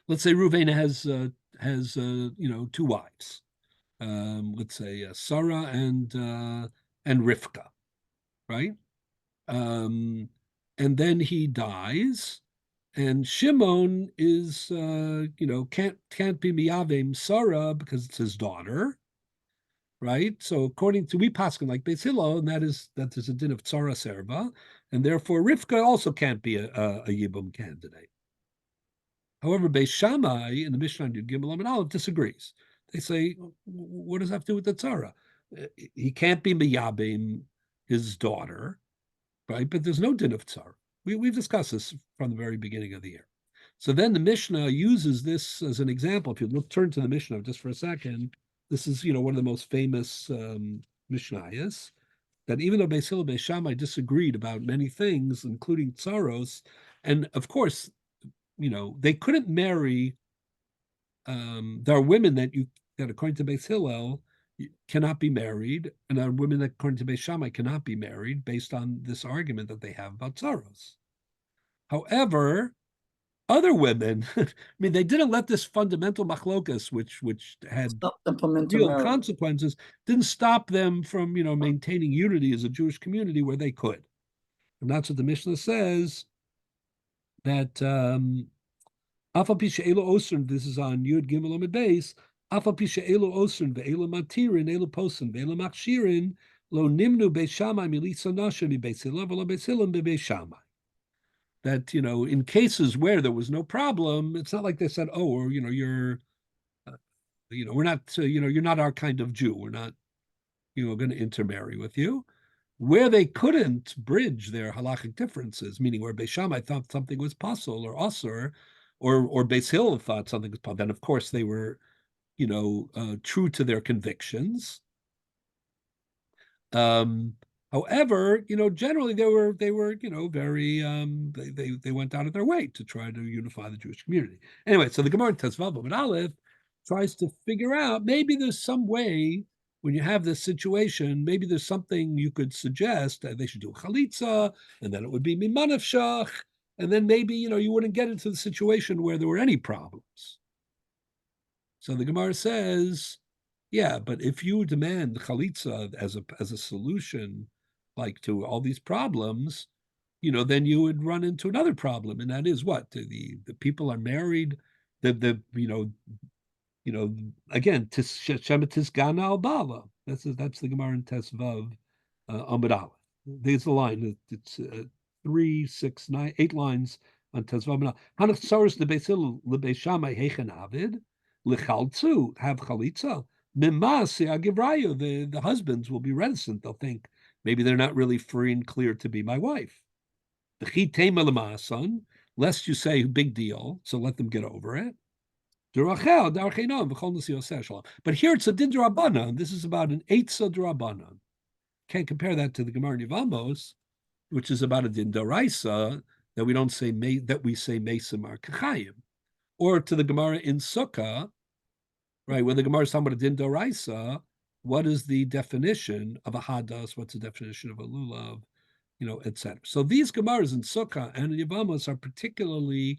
let's say Reuven has two wives, let's say Sarah and Rivka, right? And then he dies, and Shimon is can't be miyavim Sarah because it's his daughter. Right, so according to we paskin like Beis Hillel, and that is there's a din of tzara serva, and therefore Rivka also can't be a yibum candidate. However, Beis Shammai in the Mishnah Yud Gimel Amud Aleph disagrees. They say, what does that have to do with the tzara? He can't be miyabim his daughter, right? But there's no din of tzara. We've discussed this from the very beginning of the year. So then the Mishnah uses this as an example. If you turn to the Mishnah just for a second. This is, one of the most famous Mishnayos, that even though Beis Hillel and Beis Shammai disagreed about many things, including tzaros, and of course, they couldn't marry. There are women that according to Beis Hillel cannot be married, and there are women that according to Beis Shammai cannot be married based on this argument that they have about tzaros. However, other women, I mean, they didn't let this fundamental machlokas, which had real consequences, didn't stop them from, maintaining unity as a Jewish community where they could. And that's what the Mishnah says, that Afal Pi She'elu Osrin, this is on Yud Gimel Amud Beis, Afal Pi She'elu Osrin, Ve'elu Matirin, Elu Posin, Ve'elu Machshirin, Lo Nimnu Beis Shammai Militza Nasha Mi Beis Hillel, V'lo Beis Hillel Beis Shammai. That, in cases where there was no problem, it's not like they said, oh, or, you're, we're not, you're not our kind of Jew. We're not, going to intermarry with you. Where they couldn't bridge their halachic differences, meaning where Beis Shammai thought something was pasul or asur, or Beis Hillel thought something was possible, then of course they were, true to their convictions. However, generally they were, very, they went out of their way to try to unify the Jewish community. Anyway, so the Gemara in Tezvav and Aleph tries to figure out, maybe there's some way when you have this situation, maybe there's something you could suggest that they should do a chalitza, and then it would be mimanavshach, and then maybe, you wouldn't get into the situation where there were any problems. So the Gemara says, yeah, but if you demand chalitza as a solution, like to all these problems, then you would run into another problem, and that is what the people are married, again, Shematis Gana al Bala. That's the Gemara in Tesvav Amud Aleph. There's the line. It's 3, 6, 9, 8 lines on Tesvav Amud Aleph. Hanach Tsaros leBeis Hillel leBeis Shammai Heichen Avid lechaltzu have chalitza. Mimas Yagivraya. The husbands will be reticent. They'll think maybe they're not really free and clear to be my wife. The chitema lemasan, lest you say big deal, so let them get over it. But here it's a din d'Rabbanan. This is about an eitzah d'Rabbanan. Can't compare that to the Gemara in Yevamos, which is about a din d'Oraisa that we don't say that we say mesim ar kachayim, or to the Gemara in Sukkah, right? When the Gemara is talking about a din d'Oraisa, what is the definition of a hadas? What's the definition of a lulav? Etc. So these Gemaras in Sukkah and in Yevamos are particularly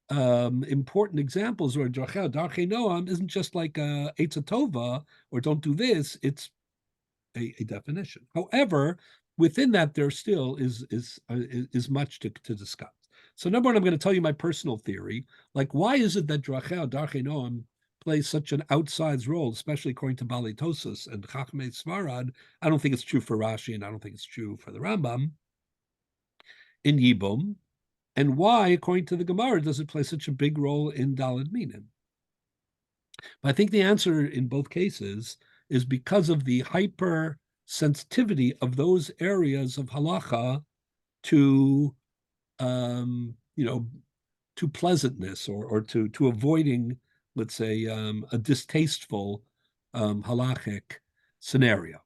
important examples where Darchei Noam isn't just like a Eitz Tova or don't do this, it's a definition. However, within that there still is much to discuss. So number one, I'm going to tell you my personal theory. Like, why is it that Darchei Noam plays such an outsized role, especially according to Balei Tosas and Chachmei Svarad? I don't think it's true for Rashi, and I don't think it's true for the Rambam in Yibum. And why, according to the Gemara, does it play such a big role in Daled Minim? But I think the answer in both cases is because of the hyper sensitivity of those areas of halacha to, to pleasantness or to avoiding, let's say, a distasteful halachic scenario.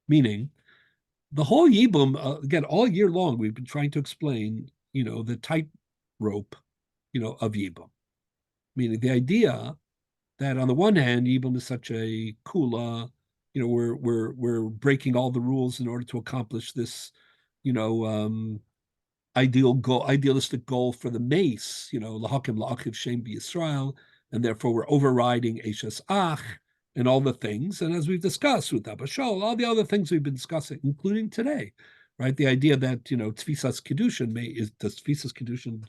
Meaning, the whole Yibum, again, all year long, we've been trying to explain the tightrope, of Yibum. Meaning the idea that on the one hand, Yibum is such a kula, we're breaking all the rules in order to accomplish this, idealistic goal for the mace, lahakim la'achiv shem b'Yisrael, and therefore we're overriding Eshes Ach and all the things. And as we've discussed with Abba Shaul, all the other things we've been discussing, including today, right? The idea that, Tfisas Kedushin does Tfisas Kedushin,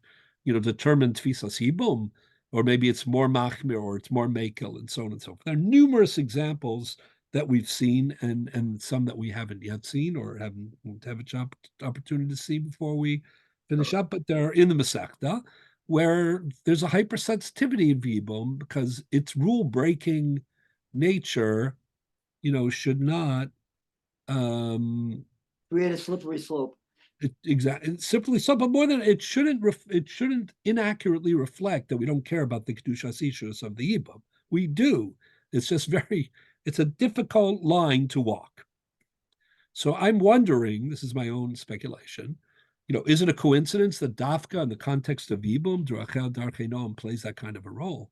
determine Tfisas Yibum, or maybe it's more Machmir, or it's more Mekel, and so on and so forth. There are numerous examples that we've seen, and some that we haven't yet seen, or haven't have an opportunity to see before we finish up, but they're in the Masechta, where there's a hypersensitivity in Yibum, because its rule-breaking nature, should not create a slippery slope. Exactly, simply so. But more than it shouldn't inaccurately reflect that we don't care about the kedushas ishus of the Yibum. We do. It's just it's a difficult line to walk. So I'm wondering, this is my own speculation, is it a coincidence that Dafka, in the context of Yibum, Darchei Noam, plays that kind of a role?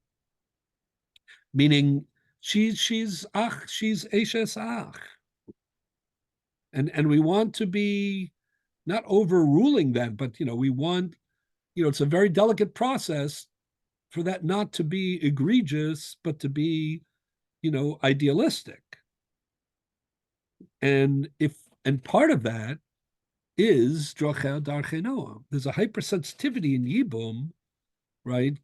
Meaning she's Eshes Ach. And we want to be not overruling that, but we want, it's a very delicate process for that not to be egregious, but to be, idealistic. And part of that is Darchei Noam. There's a hypersensitivity in Yibum, right?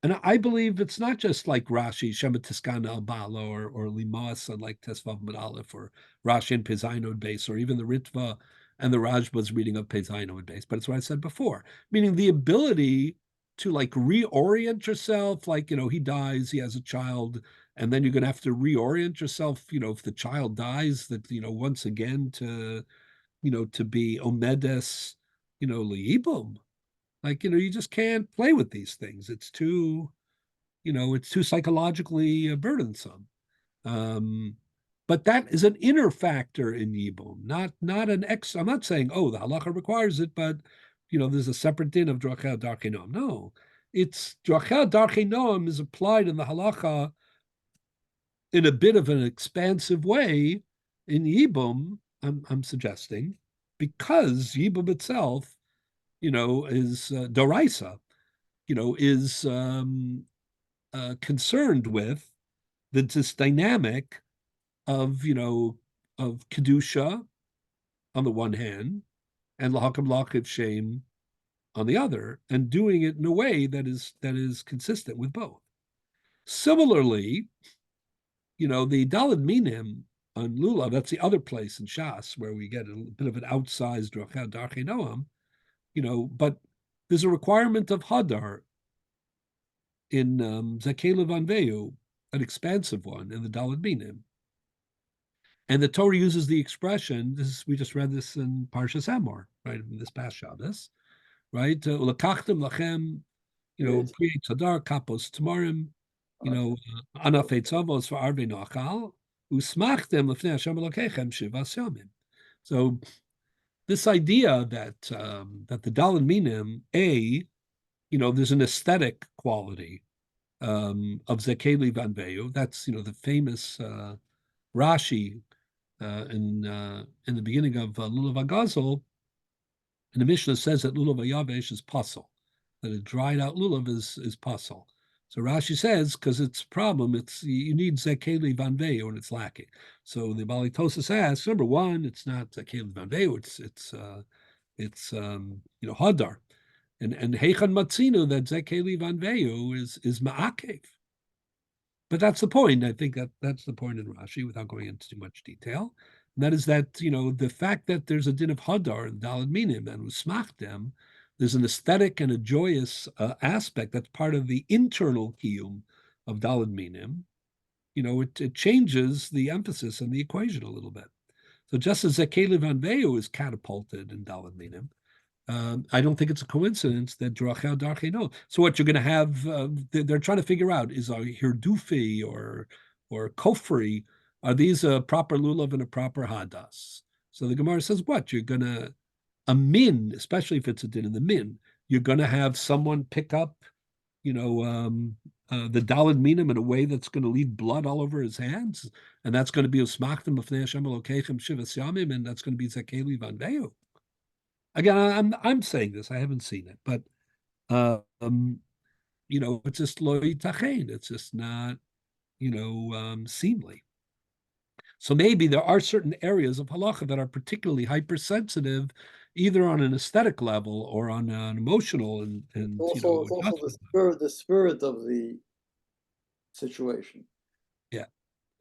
And I believe it's not just like Rashi, Shema Tiskana al Bala, or Limas, like Tesvav Amud Aleph, or Rashi and Pezainod base, or even the Ritva and the Rajba's reading of Pezainod base. But it's what I said before, meaning the ability to like reorient yourself, like, he dies, he has a child, and then you're going to have to reorient yourself, if the child dies, that, once again to be Omedes, Liibum. Like, you just can't play with these things. It's too, it's too psychologically burdensome. But that is an inner factor in Yibum, not an ex. I'm not saying, oh, the halacha requires it, but there's a separate din of drachel darkei noam. No, it's drachel darkei noam is applied in the halacha in a bit of an expansive way in Yibum. I'm suggesting because Yibum itself, is doraisa, is concerned with this dynamic of kedusha on the one hand and lahakam lachiv shame on the other, and doing it in a way that is consistent with both. Similarly, the Daled Minim on Lulav, that's the other place in Shas where we get a bit of an outsized Darchei Noam, but there's a requirement of Hadar in Zakei Levanveu, an expansive one in the Daled Minim. And the Torah uses the expression, we just read this in Parshas Emor, right, in this past Shabbos, right? Ulakachtem lachem, Pri Tzadar, Kapos Tamarim, Anafei Tzavos for Arvei Noachal, Usmachtem lefnei Hashem Elokechem Shivas Yomim. So this idea that the Daled Minim, there's an aesthetic quality of Zekeli Vanveu. That's the famous Rashi in the beginning of Lulav Agazel, and the Mishnah says that Lulav Ayavesh is pasul, that a dried out Lulav is pasul. So Rashi says, because it's a problem, you need Zekeli Vanveu and it's lacking. So the Balitosis asks, number one, it's not Zekeli Vanveu, it's Hadar. And Heichan Matzino, that Zekeli Vanveu is Ma'akev. But that's the point. I think that's the point in Rashi, without going into too much detail. And that is that, the fact that there's a din of Hadar and Daled Minim and Usmachtem, there's an aesthetic and a joyous aspect that's part of the internal kiyum of Daled Minim. It changes the emphasis and the equation a little bit. So just as Zekeli Vanveu is catapulted in Daled Minim, I don't think it's a coincidence that Drachel Darchei no. So what you're going to have, they're trying to figure out is a Hirdufi or Kofri, are these a proper lulav and a proper hadas? So the Gemara says, what? You're going to, a min, especially if it's a din in the min, you're going to have someone pick up, the Daled Minim in a way that's going to leave blood all over his hands, and that's going to be Usmachtem B'fnei Hashem Elokechem Shivas Yamim, and that's going to be Zekeli Vanveu. Again, I'm saying this. I haven't seen it, but it's just lo yitachen. It's just not, seemly. So maybe there are certain areas of halacha that are particularly hypersensitive, either on an aesthetic level or on an emotional and also, it's also the spirit of the situation. Yeah.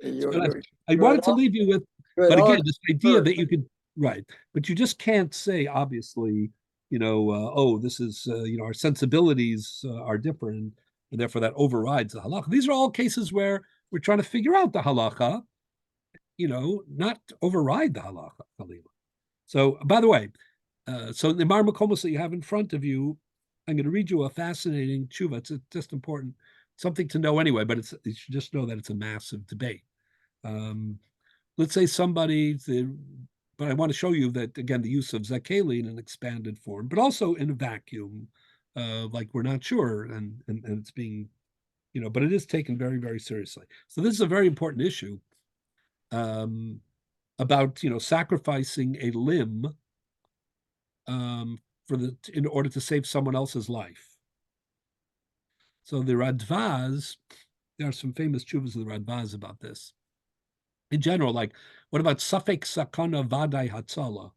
I wanted to leave you with, but again, this idea that you could. Right. But you just can't say, obviously, this is, our sensibilities are different, and therefore that overrides the halacha. These are all cases where we're trying to figure out the halacha, not override the halacha. So, by the way, so the Mar Makomos that you have in front of you, I'm going to read you a fascinating tshuva. It's just important, something to know anyway, but you should just know that it's a massive debate. Let's say but I want to show you that, again, the use of Zakeli in an expanded form, but also in a vacuum, like we're not sure, and it's being, but it is taken very, very seriously. So this is a very important issue about, sacrificing a limb in order to save someone else's life. So the Radvaz, there are some famous chuvas of the Radvaz about this. In general, like, what about Safek Sakana Vadai Hatzala?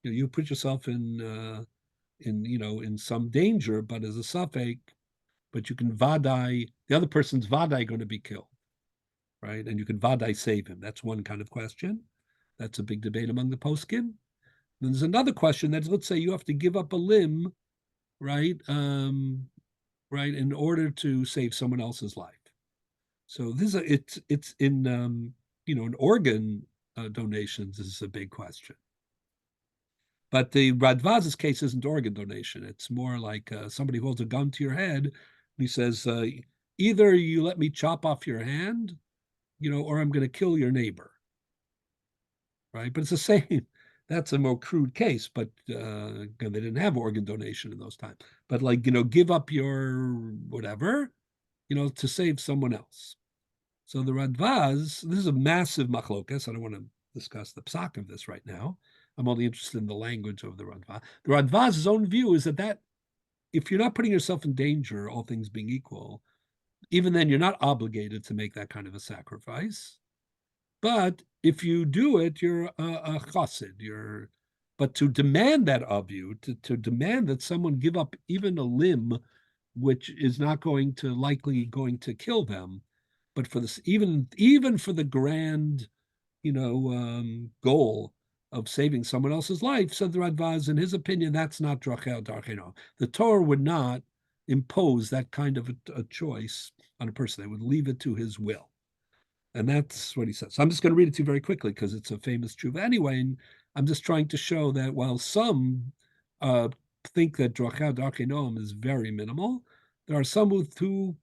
You put yourself in some danger, but as a Safek, but you can Vadai, the other person's Vadai going to be killed, right? And you can Vadai save him. That's one kind of question. That's a big debate among the poskim. Then there's another question that, let's say you have to give up a limb, right? Right, in order to save someone else's life. So this it's in in organ donations is a big question. But the Radvaz's case isn't organ donation. It's more like somebody holds a gun to your head. And he says, either you let me chop off your hand, or I'm going to kill your neighbor. Right? But it's the same. That's a more crude case, but they didn't have organ donation in those times. But give up your whatever, to save someone else. So the Radvaz, this is a massive machlokas. I don't want to discuss the psak of this right now. I'm only interested in the language of the Radvaz. The Radvaz's own view is that if you're not putting yourself in danger, all things being equal, even then you're not obligated to make that kind of a sacrifice. But if you do it, you're a chassid. But to demand that of you, to demand that someone give up even a limb, which is not likely going to kill them, but for this, even for the grand, goal of saving someone else's life, said the Radvaz, in his opinion, that's not drachel darcheno. The Torah would not impose that kind of a choice on a person. They would leave it to his will. And that's what he says. So I'm just going to read it to you very quickly because it's a famous tshuva anyway. And I'm just trying to show that while some think that drachel darcheno is very minimal, there are some who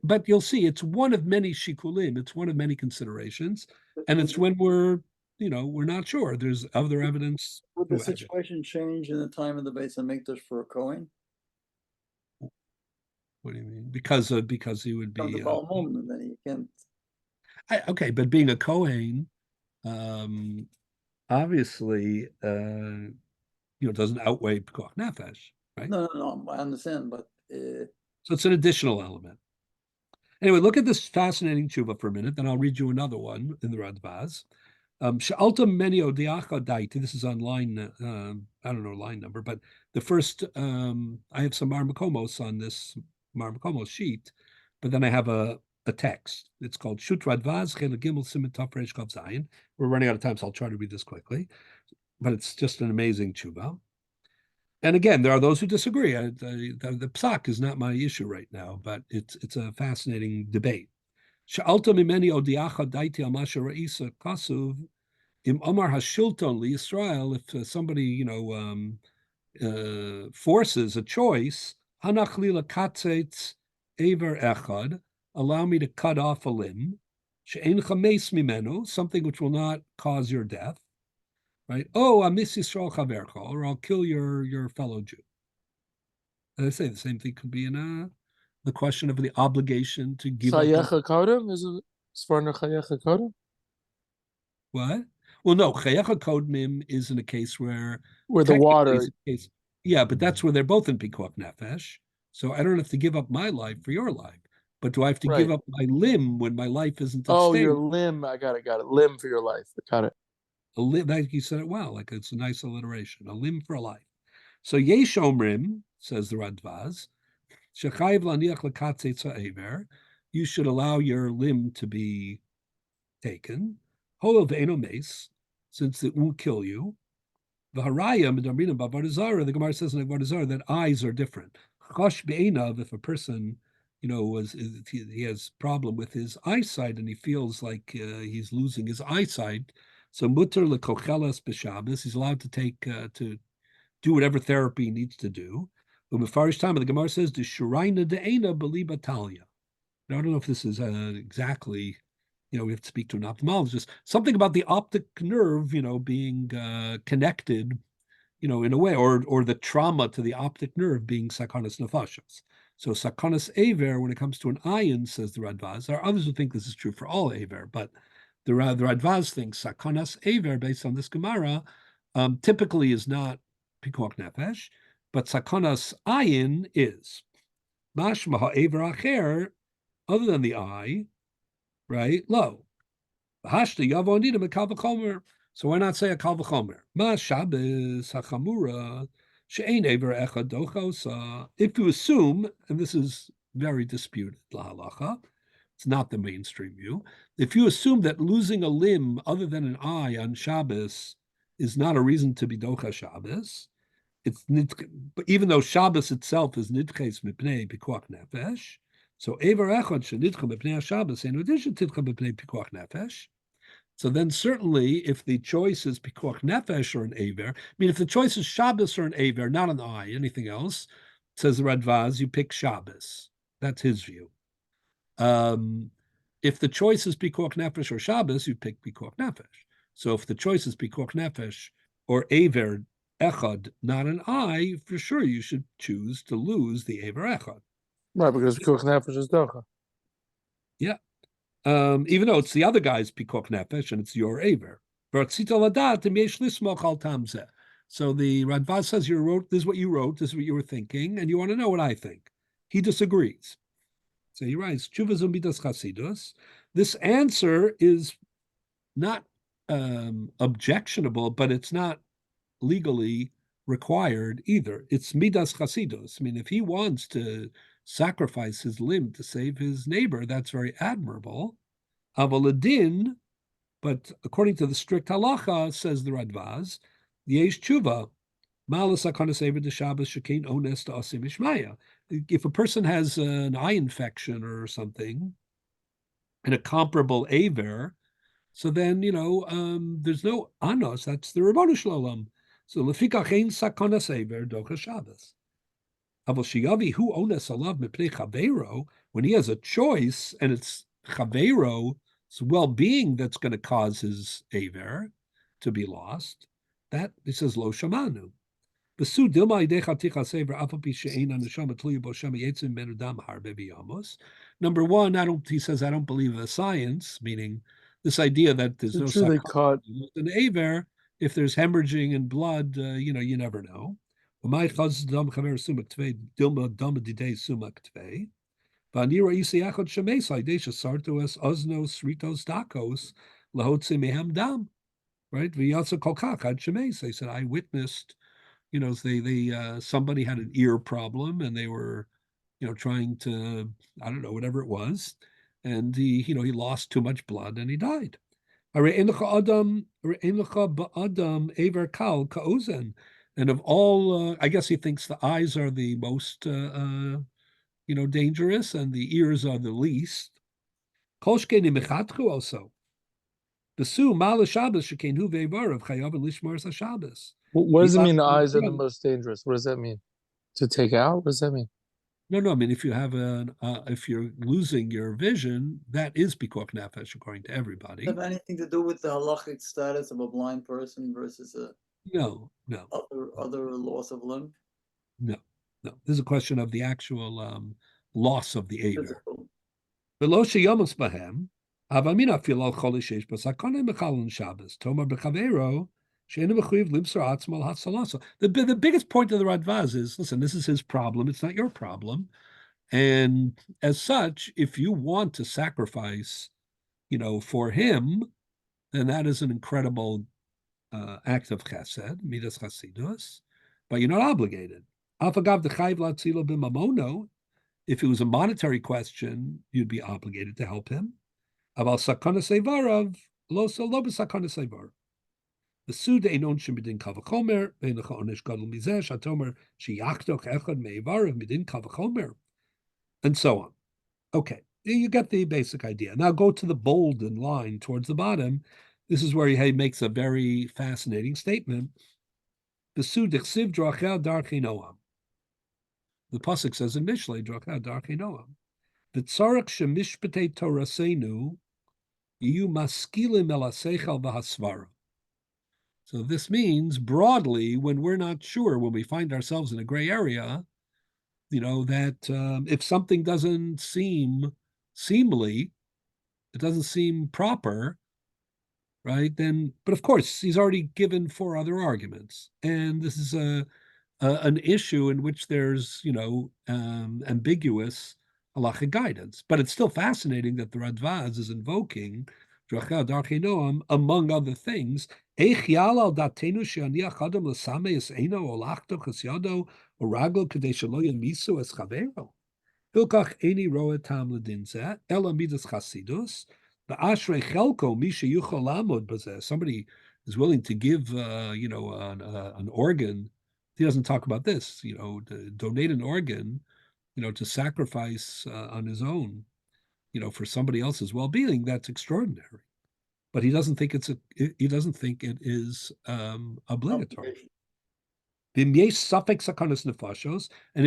but you'll see it's one of many shikulim. It's one of many considerations, and it's when we're not sure. There's other evidence. Would the situation change in the time of the Beis HaMikdash for a Kohen? What do you mean? Because he would be the Baal Mom, and then he can't. Okay, but being a Kohen, obviously, doesn't outweigh pikuach nefesh, right? No, I understand, but so it's an additional element. Anyway, look at this fascinating tshuva for a minute, then I'll read you another one in the Radvaz. This is on line, I don't know line number, but the first, I have some marmakomos on this marmakomos sheet, but then I have a text. It's called Shut Radvaz Chel Gimel Siman Taf Reish Kav Zayin. We're running out of time, so I'll try to read this quickly, but it's just an amazing tshuva. And again, there are those who disagree. The psak is not my issue right now, but it's a fascinating debate. Sha'alta mimeni odiacha daiti al masha ra'isa kasuv im omar hashilton li Yisrael. If somebody forces a choice, hanach li lakatzetz ever echad, allow me to cut off a limb, she'en chames mimenu, something which will not cause your death. Right? Oh, amis Yisrael chavercha, or I'll kill your fellow Jew. And I say the same thing could be in the question of the obligation to give up. Chayecha kodem is Sforna chayecha kodem. What? Well, no, chayecha kodem is in a case where the water. Yeah, but that's where they're both in pikuach nefesh. So I don't have to give up my life for your life, but do I have to give up my limb when my life isn't at stake? Your limb. I got it. Limb for your life. I got it. A limb, like you said it well, like it's a nice alliteration, a limb for a life. So yesh omrim, says the Radvaz, shechayiv laniach lekatzetz ha'ever, you should allow your limb to be taken, hol ve'eno meis, since it won't kill you. V'haraya medarminim b'avodah zarah, the Gemara says in Avodah Zarah that eyes are different. Chosh be'enav, if a person, he has problem with his eyesight and he feels like he's losing his eyesight, so mutter lekochelas b'Shabbos, he's allowed to take to do whatever therapy he needs to do. But Mefarish time, the Gemara says the shuraina de'ena b'li batalia. I don't know if this is exactly, we have to speak to an ophthalmologist. Something about the optic nerve, being connected, in a way, or the trauma to the optic nerve being sakanas nefashos. So sakanas aver, when it comes to an ayin, says the Radvaz. There are others who think this is true for all aver, but the Radvaz thinks sakanas aver, based on this Gemara, typically is not pikuach nefesh, but sakanas ayin is. Mashma ha'aver acher, other than the eye, right? Lo. Hashta yavonida mekal v'chomer. So why not say a kal v'chomer? Ma Shabbos hachamura she'ein aver echad dochosa. If you assume, and this is very disputed, la halacha, it's not the mainstream view. If you assume that losing a limb other than an eye on Shabbos is not a reason to be docha Shabbos, but even though Shabbos itself is nidches mipnei pikuach nefesh, so Ever Echad Shenidcha B'Pnei HaShabbos, in addition to Tidcha B'Pnei Pikuach Nefesh, So then certainly if the choice is pikuach nefesh or an aver, I mean, if the choice is Shabbos or an aver, not an eye, anything else, says the Radvaz, you pick Shabbos. That's his view. If the choice is pikuach nefesh or Shabbos, you pick pikuach nefesh. So if the choice is pikuach nefesh or aver echad, not an eye, for sure you should choose to lose the aver echad. Right, because pikuach nefesh is docha. Yeah. Even though it's the other guy's pikuach nefesh and it's your aver. So the Radvaz says you wrote, this is what you wrote, this is what you were thinking, and you want to know what I think. He disagrees. So he writes, this answer is not objectionable, but it's not legally required either. It's midas chasidus. I mean, if he wants to sacrifice his limb to save his neighbor, that's very admirable. Avaladin, but according to the strict halacha, says the Radvaz, yesh tshuva, if a person has an eye infection or something and a comparable aver, so then, there's no anos, that's the Rabbanu Shalom. So lefikach ein sakanas aver docha Shabbos. Aval shiyavi hu ones alav mipnei chavero, when he has a choice and it's chavero's well-being that's going to cause his aver to be lost, that, he says, lo shamanu. Number one, he says, I don't believe the science, meaning this idea that there's no an aver, if there's hemorrhaging and blood, you never know. Right? They said, I witnessed, somebody had an ear problem and they were, trying to, I don't know, whatever it was. And he lost too much blood and he died. And of all, I guess he thinks the eyes are the most, dangerous and the ears are the least. Also. What does it mean the eyes are the most dangerous? What does that mean? To take out? What does that mean? No. I mean, if you have if you're losing your vision, that is pikuach nefesh according to everybody. Have anything to do with the halachic status of a blind person versus a no other loss of limb? No. This is a question of the actual loss of the aver. Below sheyamus bahem, avamina filal cholishesh b'sakone mechalon Shabbos tomar b'chavero. The biggest point of the Radvaz is, listen, this is his problem. It's not your problem. And as such, if you want to sacrifice, for him, then that is an incredible act of chesed, midas chasidus, but you're not obligated. If it was a monetary question, you'd be obligated to help him. Aval sakana sevarav, lo b'sakana sevarav. The Suda Einon Shemidin Kavachomer, Beinacha Onesh Gadol Mizeh, Shatomer, Shiyachtoch Echad Meivarav Midin Kavachomer, and so on. Okay, you get the basic idea. Now go to the bold in line towards the bottom. This is where he makes a very fascinating statement. The Suda Chsiv Drachel Darchei Noam. The pasuk says in Mishlei Drachel Darchei Noam. The Tzarech Shemishpetei Torasenu Yiyu Maskilim Elasechal V'Hasvara. So this means broadly, when we're not sure, when we find ourselves in a gray area, that if something doesn't seem seemly, it doesn't seem proper, right? Then, but of course, he's already given 4 other arguments. And this is an issue in which there's, ambiguous halachic guidance. But it's still fascinating that the Radvaz is invoking among other things, somebody is willing to give, an organ. He doesn't talk about this, to donate an organ, to sacrifice on his own, for somebody else's well-being. That's extraordinary. but he doesn't think he doesn't think it is obligatory. And if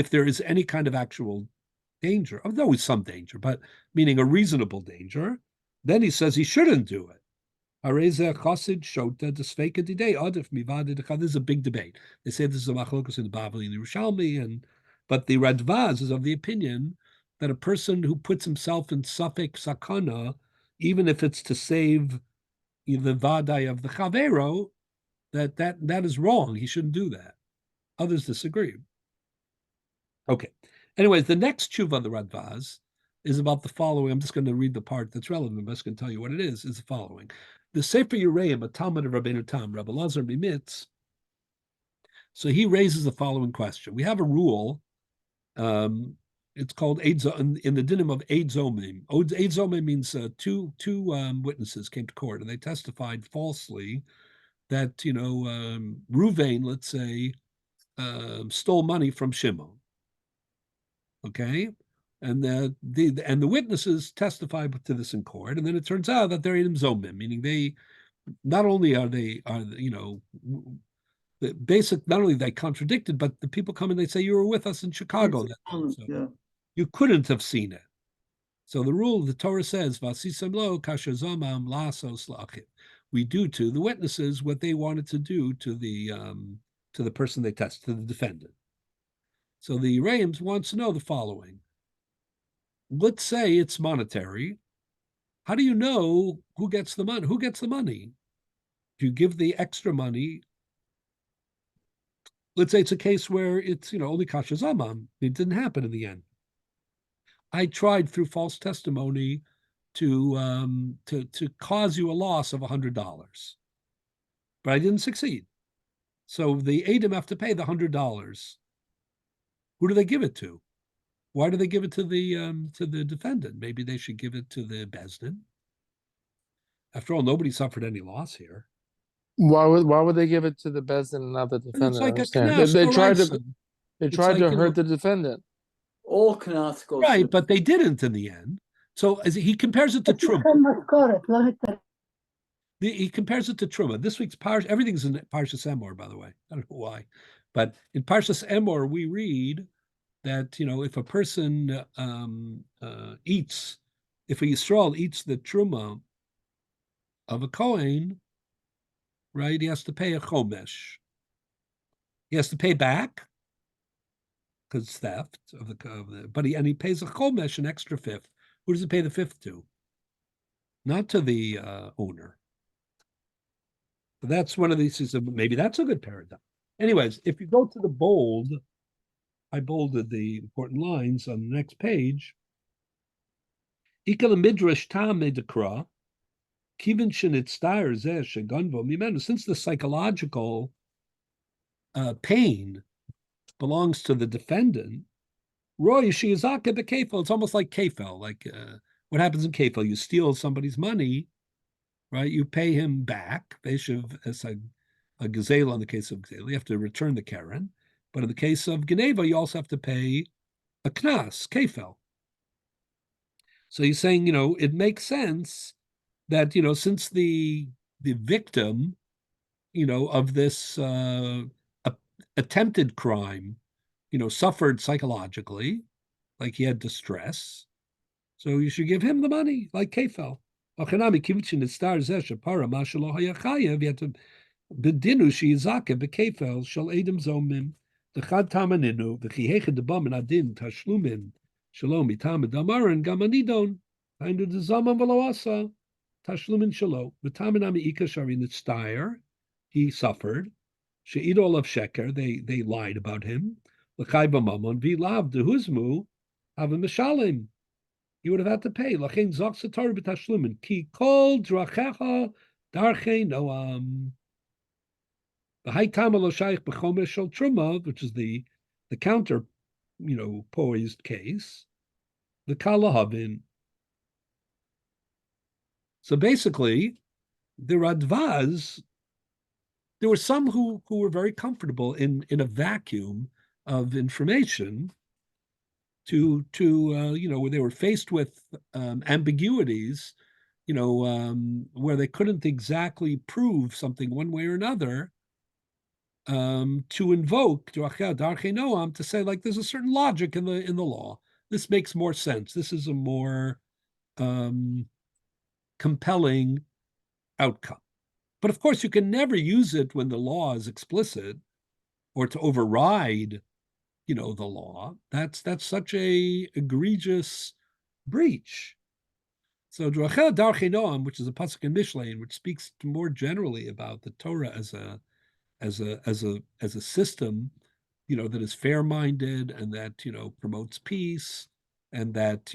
there is any kind of actual danger, there's always some danger, but meaning a reasonable danger, then he says he shouldn't do it. There's a big debate. They say this is a machlokus in the Bavli and the Yerushalmi, but the Radvaz is of the opinion that a person who puts himself in safek sakana, even if it's to save the vadai of the chavero, that is wrong. He shouldn't do that. Others disagree. Okay. Anyways, the next tshuva of the Radvaz is about the following. I'm just going to read the part that's relevant. I'm just going to tell you what it is the following. The Sefer Yereim, a Talmud of Rabbeinu Tam, Rabbi Lazar Mimitz, so he raises the following question. We have a rule. It's called in the dinim of Eid Zomim. Eid Zomim means two witnesses came to court and they testified falsely that Ruvain, let's say, stole money from Shimon. Okay, and the witnesses testified to this in court, and then it turns out that they're Edim Zomim, meaning they not only are they the basic, not only they contradicted, but the people come and they say you were with us in Chicago. So you couldn't have seen it. So the rule of the Torah says, "Vasisam lo kasher zomam lasos la'achim." We do to the witnesses what they wanted to do to the person they tested, to the defendant. So the Reims wants to know the following. Let's say it's monetary. How do you know who gets the money? Who gets the money? Do you give the extra money? Let's say it's a case where it's only kasher zamam. It didn't happen in the end. I tried through false testimony to cause you a loss of $100, but I didn't succeed. So the Edom have to pay the $100. Who do they give it to? Why do they give it to the defendant? Maybe they should give it to the Bezdin. After all, nobody suffered any loss here. Why would they give it to the Bezdin and not the defendant? It's like a knas, they tried to hurt the defendant. All knas goes right, but they didn't in the end. So as he compares it to Truma. He compares it to Truma. This week's Parsha, everything's in Parshas Emor, by the way. I don't know why. But in Parshas Emor, we read that, if a person if a Yisrael eats the Truma of a Kohen, right, he has to pay a Chomesh. He has to pay back, because it's theft but he pays a Chomesh, an extra fifth. Who does he pay the fifth to? Not to the owner. But that's one of these, maybe that's a good paradigm. Anyways, if you go to the bold, I bolded the important lines on the next page. Since the psychological pain belongs to the defendant, it's almost like kefel, like what happens in kefel. You steal somebody's money, right? You pay him back. It's a gazela in the case of gazela. You have to return the keren. But in the case of Geneva, you also have to pay a knas, kefel. So he's saying, it makes sense that, since the victim, of this attempted crime, suffered psychologically, like he had distress, so you should give him the money, like kefel. Bedinu sheyizake bekefel shel edim zomim dechad tamaninu v'chiheched debam adin tashlumin shalom mitam damarin gamanidon hainu dezamam v'loasa tashlumin shalo v'taminami ika shari nitztayer, he suffered she'idol of sheker, they lied about him l'chai b'mamon v'lav dehuzmu havim mishalim, he would have had to pay lachein zok satar b'tashlumin ki kol drachecha darchei noam. The high tamalo shaykh b'chomesh shel truma, which is the counter, poised case, the kalahavin. So basically, the Radvaz, there were some who were very comfortable in a vacuum of information where they were faced with ambiguities, where they couldn't exactly prove something one way or another, to invoke Darchei Noam to say, like, there's a certain logic in the law. This makes more sense. This is a more compelling outcome. But of course, you can never use it when the law is explicit or to override, the law. That's such a egregious breach. So Drachel Darchei Noam, which is a pasuk in Mishlain, which speaks more generally about the Torah as a system, that is fair-minded and that promotes peace and that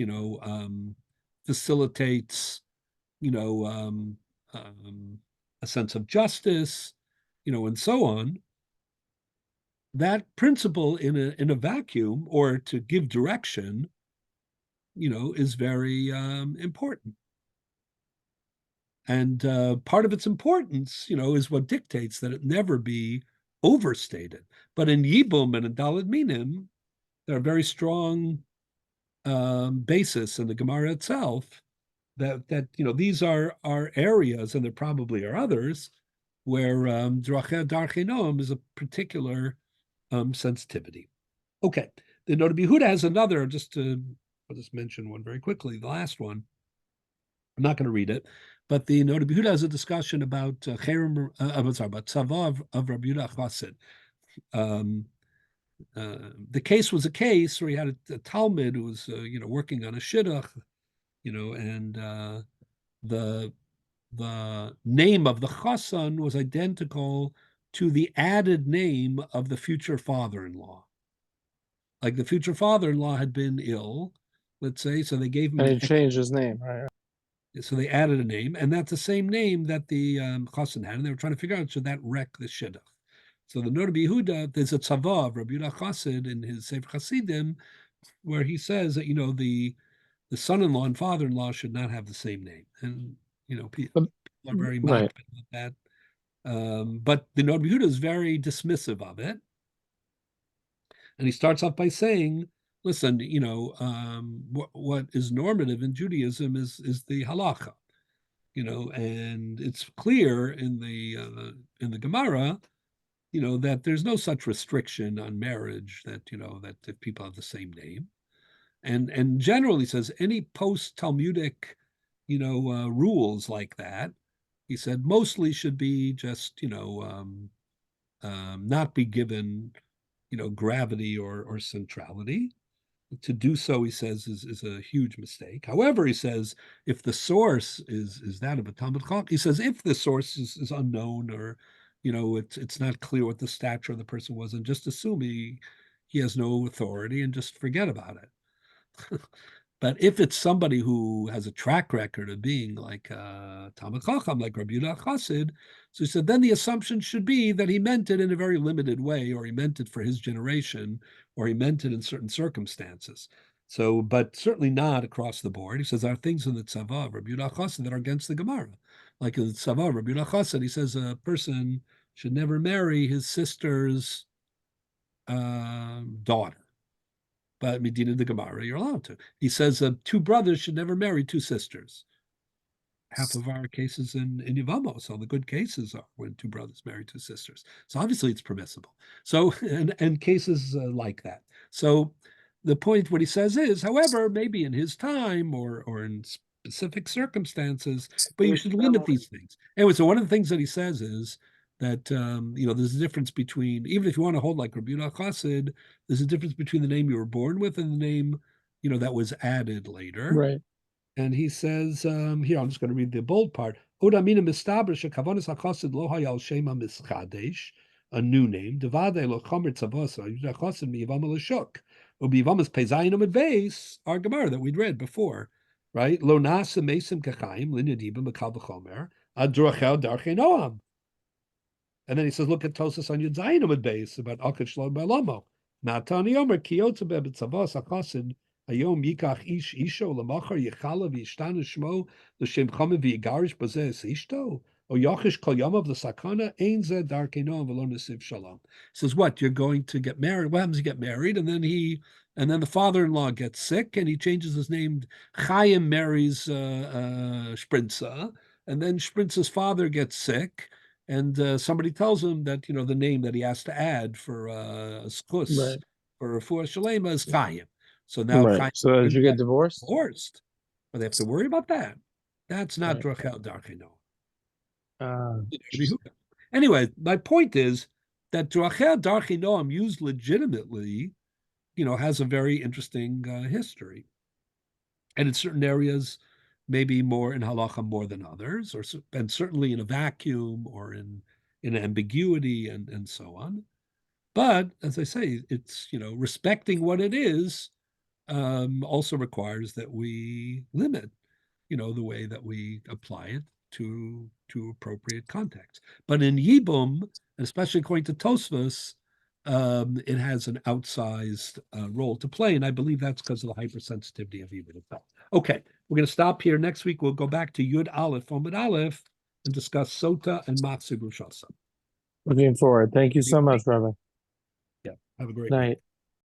facilitates a sense of justice, and so on. That principle in a vacuum, or to give direction, is very important. And part of its importance, is what dictates that it never be overstated. But in Yibum and in Daled Minim, there are very strong basis in the Gemara itself that these are areas, and there probably are others, where Drachei Darchei Noam is a particular sensitivity. Okay, the Noda B'Yehuda has another. I'll just mention one very quickly. The last one. I'm not going to read it, but the Noda B'Yehuda has a discussion about about Tzava of Rabbi Yehuda Chassid. The case was a case where he had a Talmud who was working on a shidduch, and the name of the chassan was identical to the added name of the future father-in-law. Like the future father-in-law had been ill, let's say, so they gave him. And he changed his name, right? So they added a name, and that's the same name that the chassan had, and they were trying to figure out, should that wreck the shidduch? So the Noda B'Yehuda, there's a tzava of Rabbi Yehuda Chassid in his Sefer Chasidim, where he says that the son-in-law and father-in-law should not have the same name, and people are very mocked about that. But the Noda B'Yehuda is very dismissive of it, and he starts off by saying, listen, what is normative in Judaism is the halacha, and it's clear in the Gemara, that there's no such restriction on marriage that that if people have the same name, and generally says any post-Talmudic, rules like that, he said, mostly should be just not be given gravity or centrality. To do so, he says, is a huge mistake. However, he says, if the source is that of a Talmud Chacham, he says, if the source is unknown, or it's not clear what the stature of the person was, and just assume he has no authority and just forget about it. But if it's somebody who has a track record of being like Talmud Chacham, like Rabbi Yehuda Chassid, so he said, then the assumption should be that he meant it in a very limited way, or he meant it for his generation, or he meant it in certain circumstances. So, but certainly not across the board. He says there are things in the tzava of Rabbi Yehuda Chassid that are against the Gemara. Like in the tzava of Rabbi Yehuda Chassid, he says a person should never marry his sister's daughter. But Medina the Gemara, you're allowed to. He says two brothers should never marry two sisters. Half of our cases in Yevamos, all the good cases are when two brothers marry two sisters. So obviously it's permissible. So, and cases like that. So the point, what he says is, however, maybe in his time or in specific circumstances, but you should limit these things. Anyway, so one of the things that he says is that, there's a difference between, even if you want to hold like Rabbi Yehuda Chassid, there's a difference between the name you were born with and the name, that was added later. Right. And he says, here, I'm just going to read the bold part. Oda mina mistabrish kavonis hachasid lo hayal shema mischadesh, a new name. Devade lo chomer tzavosa Yehuda Chassid miyavam l'shuk. Ubiyavam pezayinum adveis, our Gemara that we'd read before, right? Lo nasa mesim kachayim linyadibim makal v'chomer adrachel darchei noam. And then he says, look at Tosas on Yud Zayin Amud Beis about Akad Shalom Ba'alomo. Natani Omer Kiyotze Be'Tzavos Akasid Hayom Yikach Ish Isho Lamachar Yechala V'Yishtanu Shmo L'Shem Chama V'Yigarish B'Zeh Ishto O Yochish Kol Yamav L'Sakana Ein Zeh Darkei Noam V'lo Nesiv Shalom. Says what? You're going to get married. What happens? You get married, and then the father-in-law gets sick, and he changes his name. Chaim marries Sprinza, and then Sprinza's father gets sick, and somebody tells him that the name that he has to add for Skus Right. for Shalema is Chaim. So now Right. Chaim So did you get divorced? but they have to worry about that. That's not Right. Drachel Darkei Noam. Interesting. Anyway, my point is that Drachel Darkei Noam used legitimately, has a very interesting history. And in certain areas, maybe more in halacha more than others, and certainly in a vacuum or in ambiguity and so on. But as I say, it's respecting what it is also requires that we limit, the way that we apply it to appropriate context. But in Yibum, especially according to Tosfos, it has an outsized role to play, and I believe that's because of the hypersensitivity of Yibum itself. Okay, we're going to stop here. Next week we'll go back to Yud Aleph, Omid Aleph, and discuss Sota and Matzib Rosh Hashanah. Looking forward. Thank you so much, Rabbi. Yeah, have a great Night. week.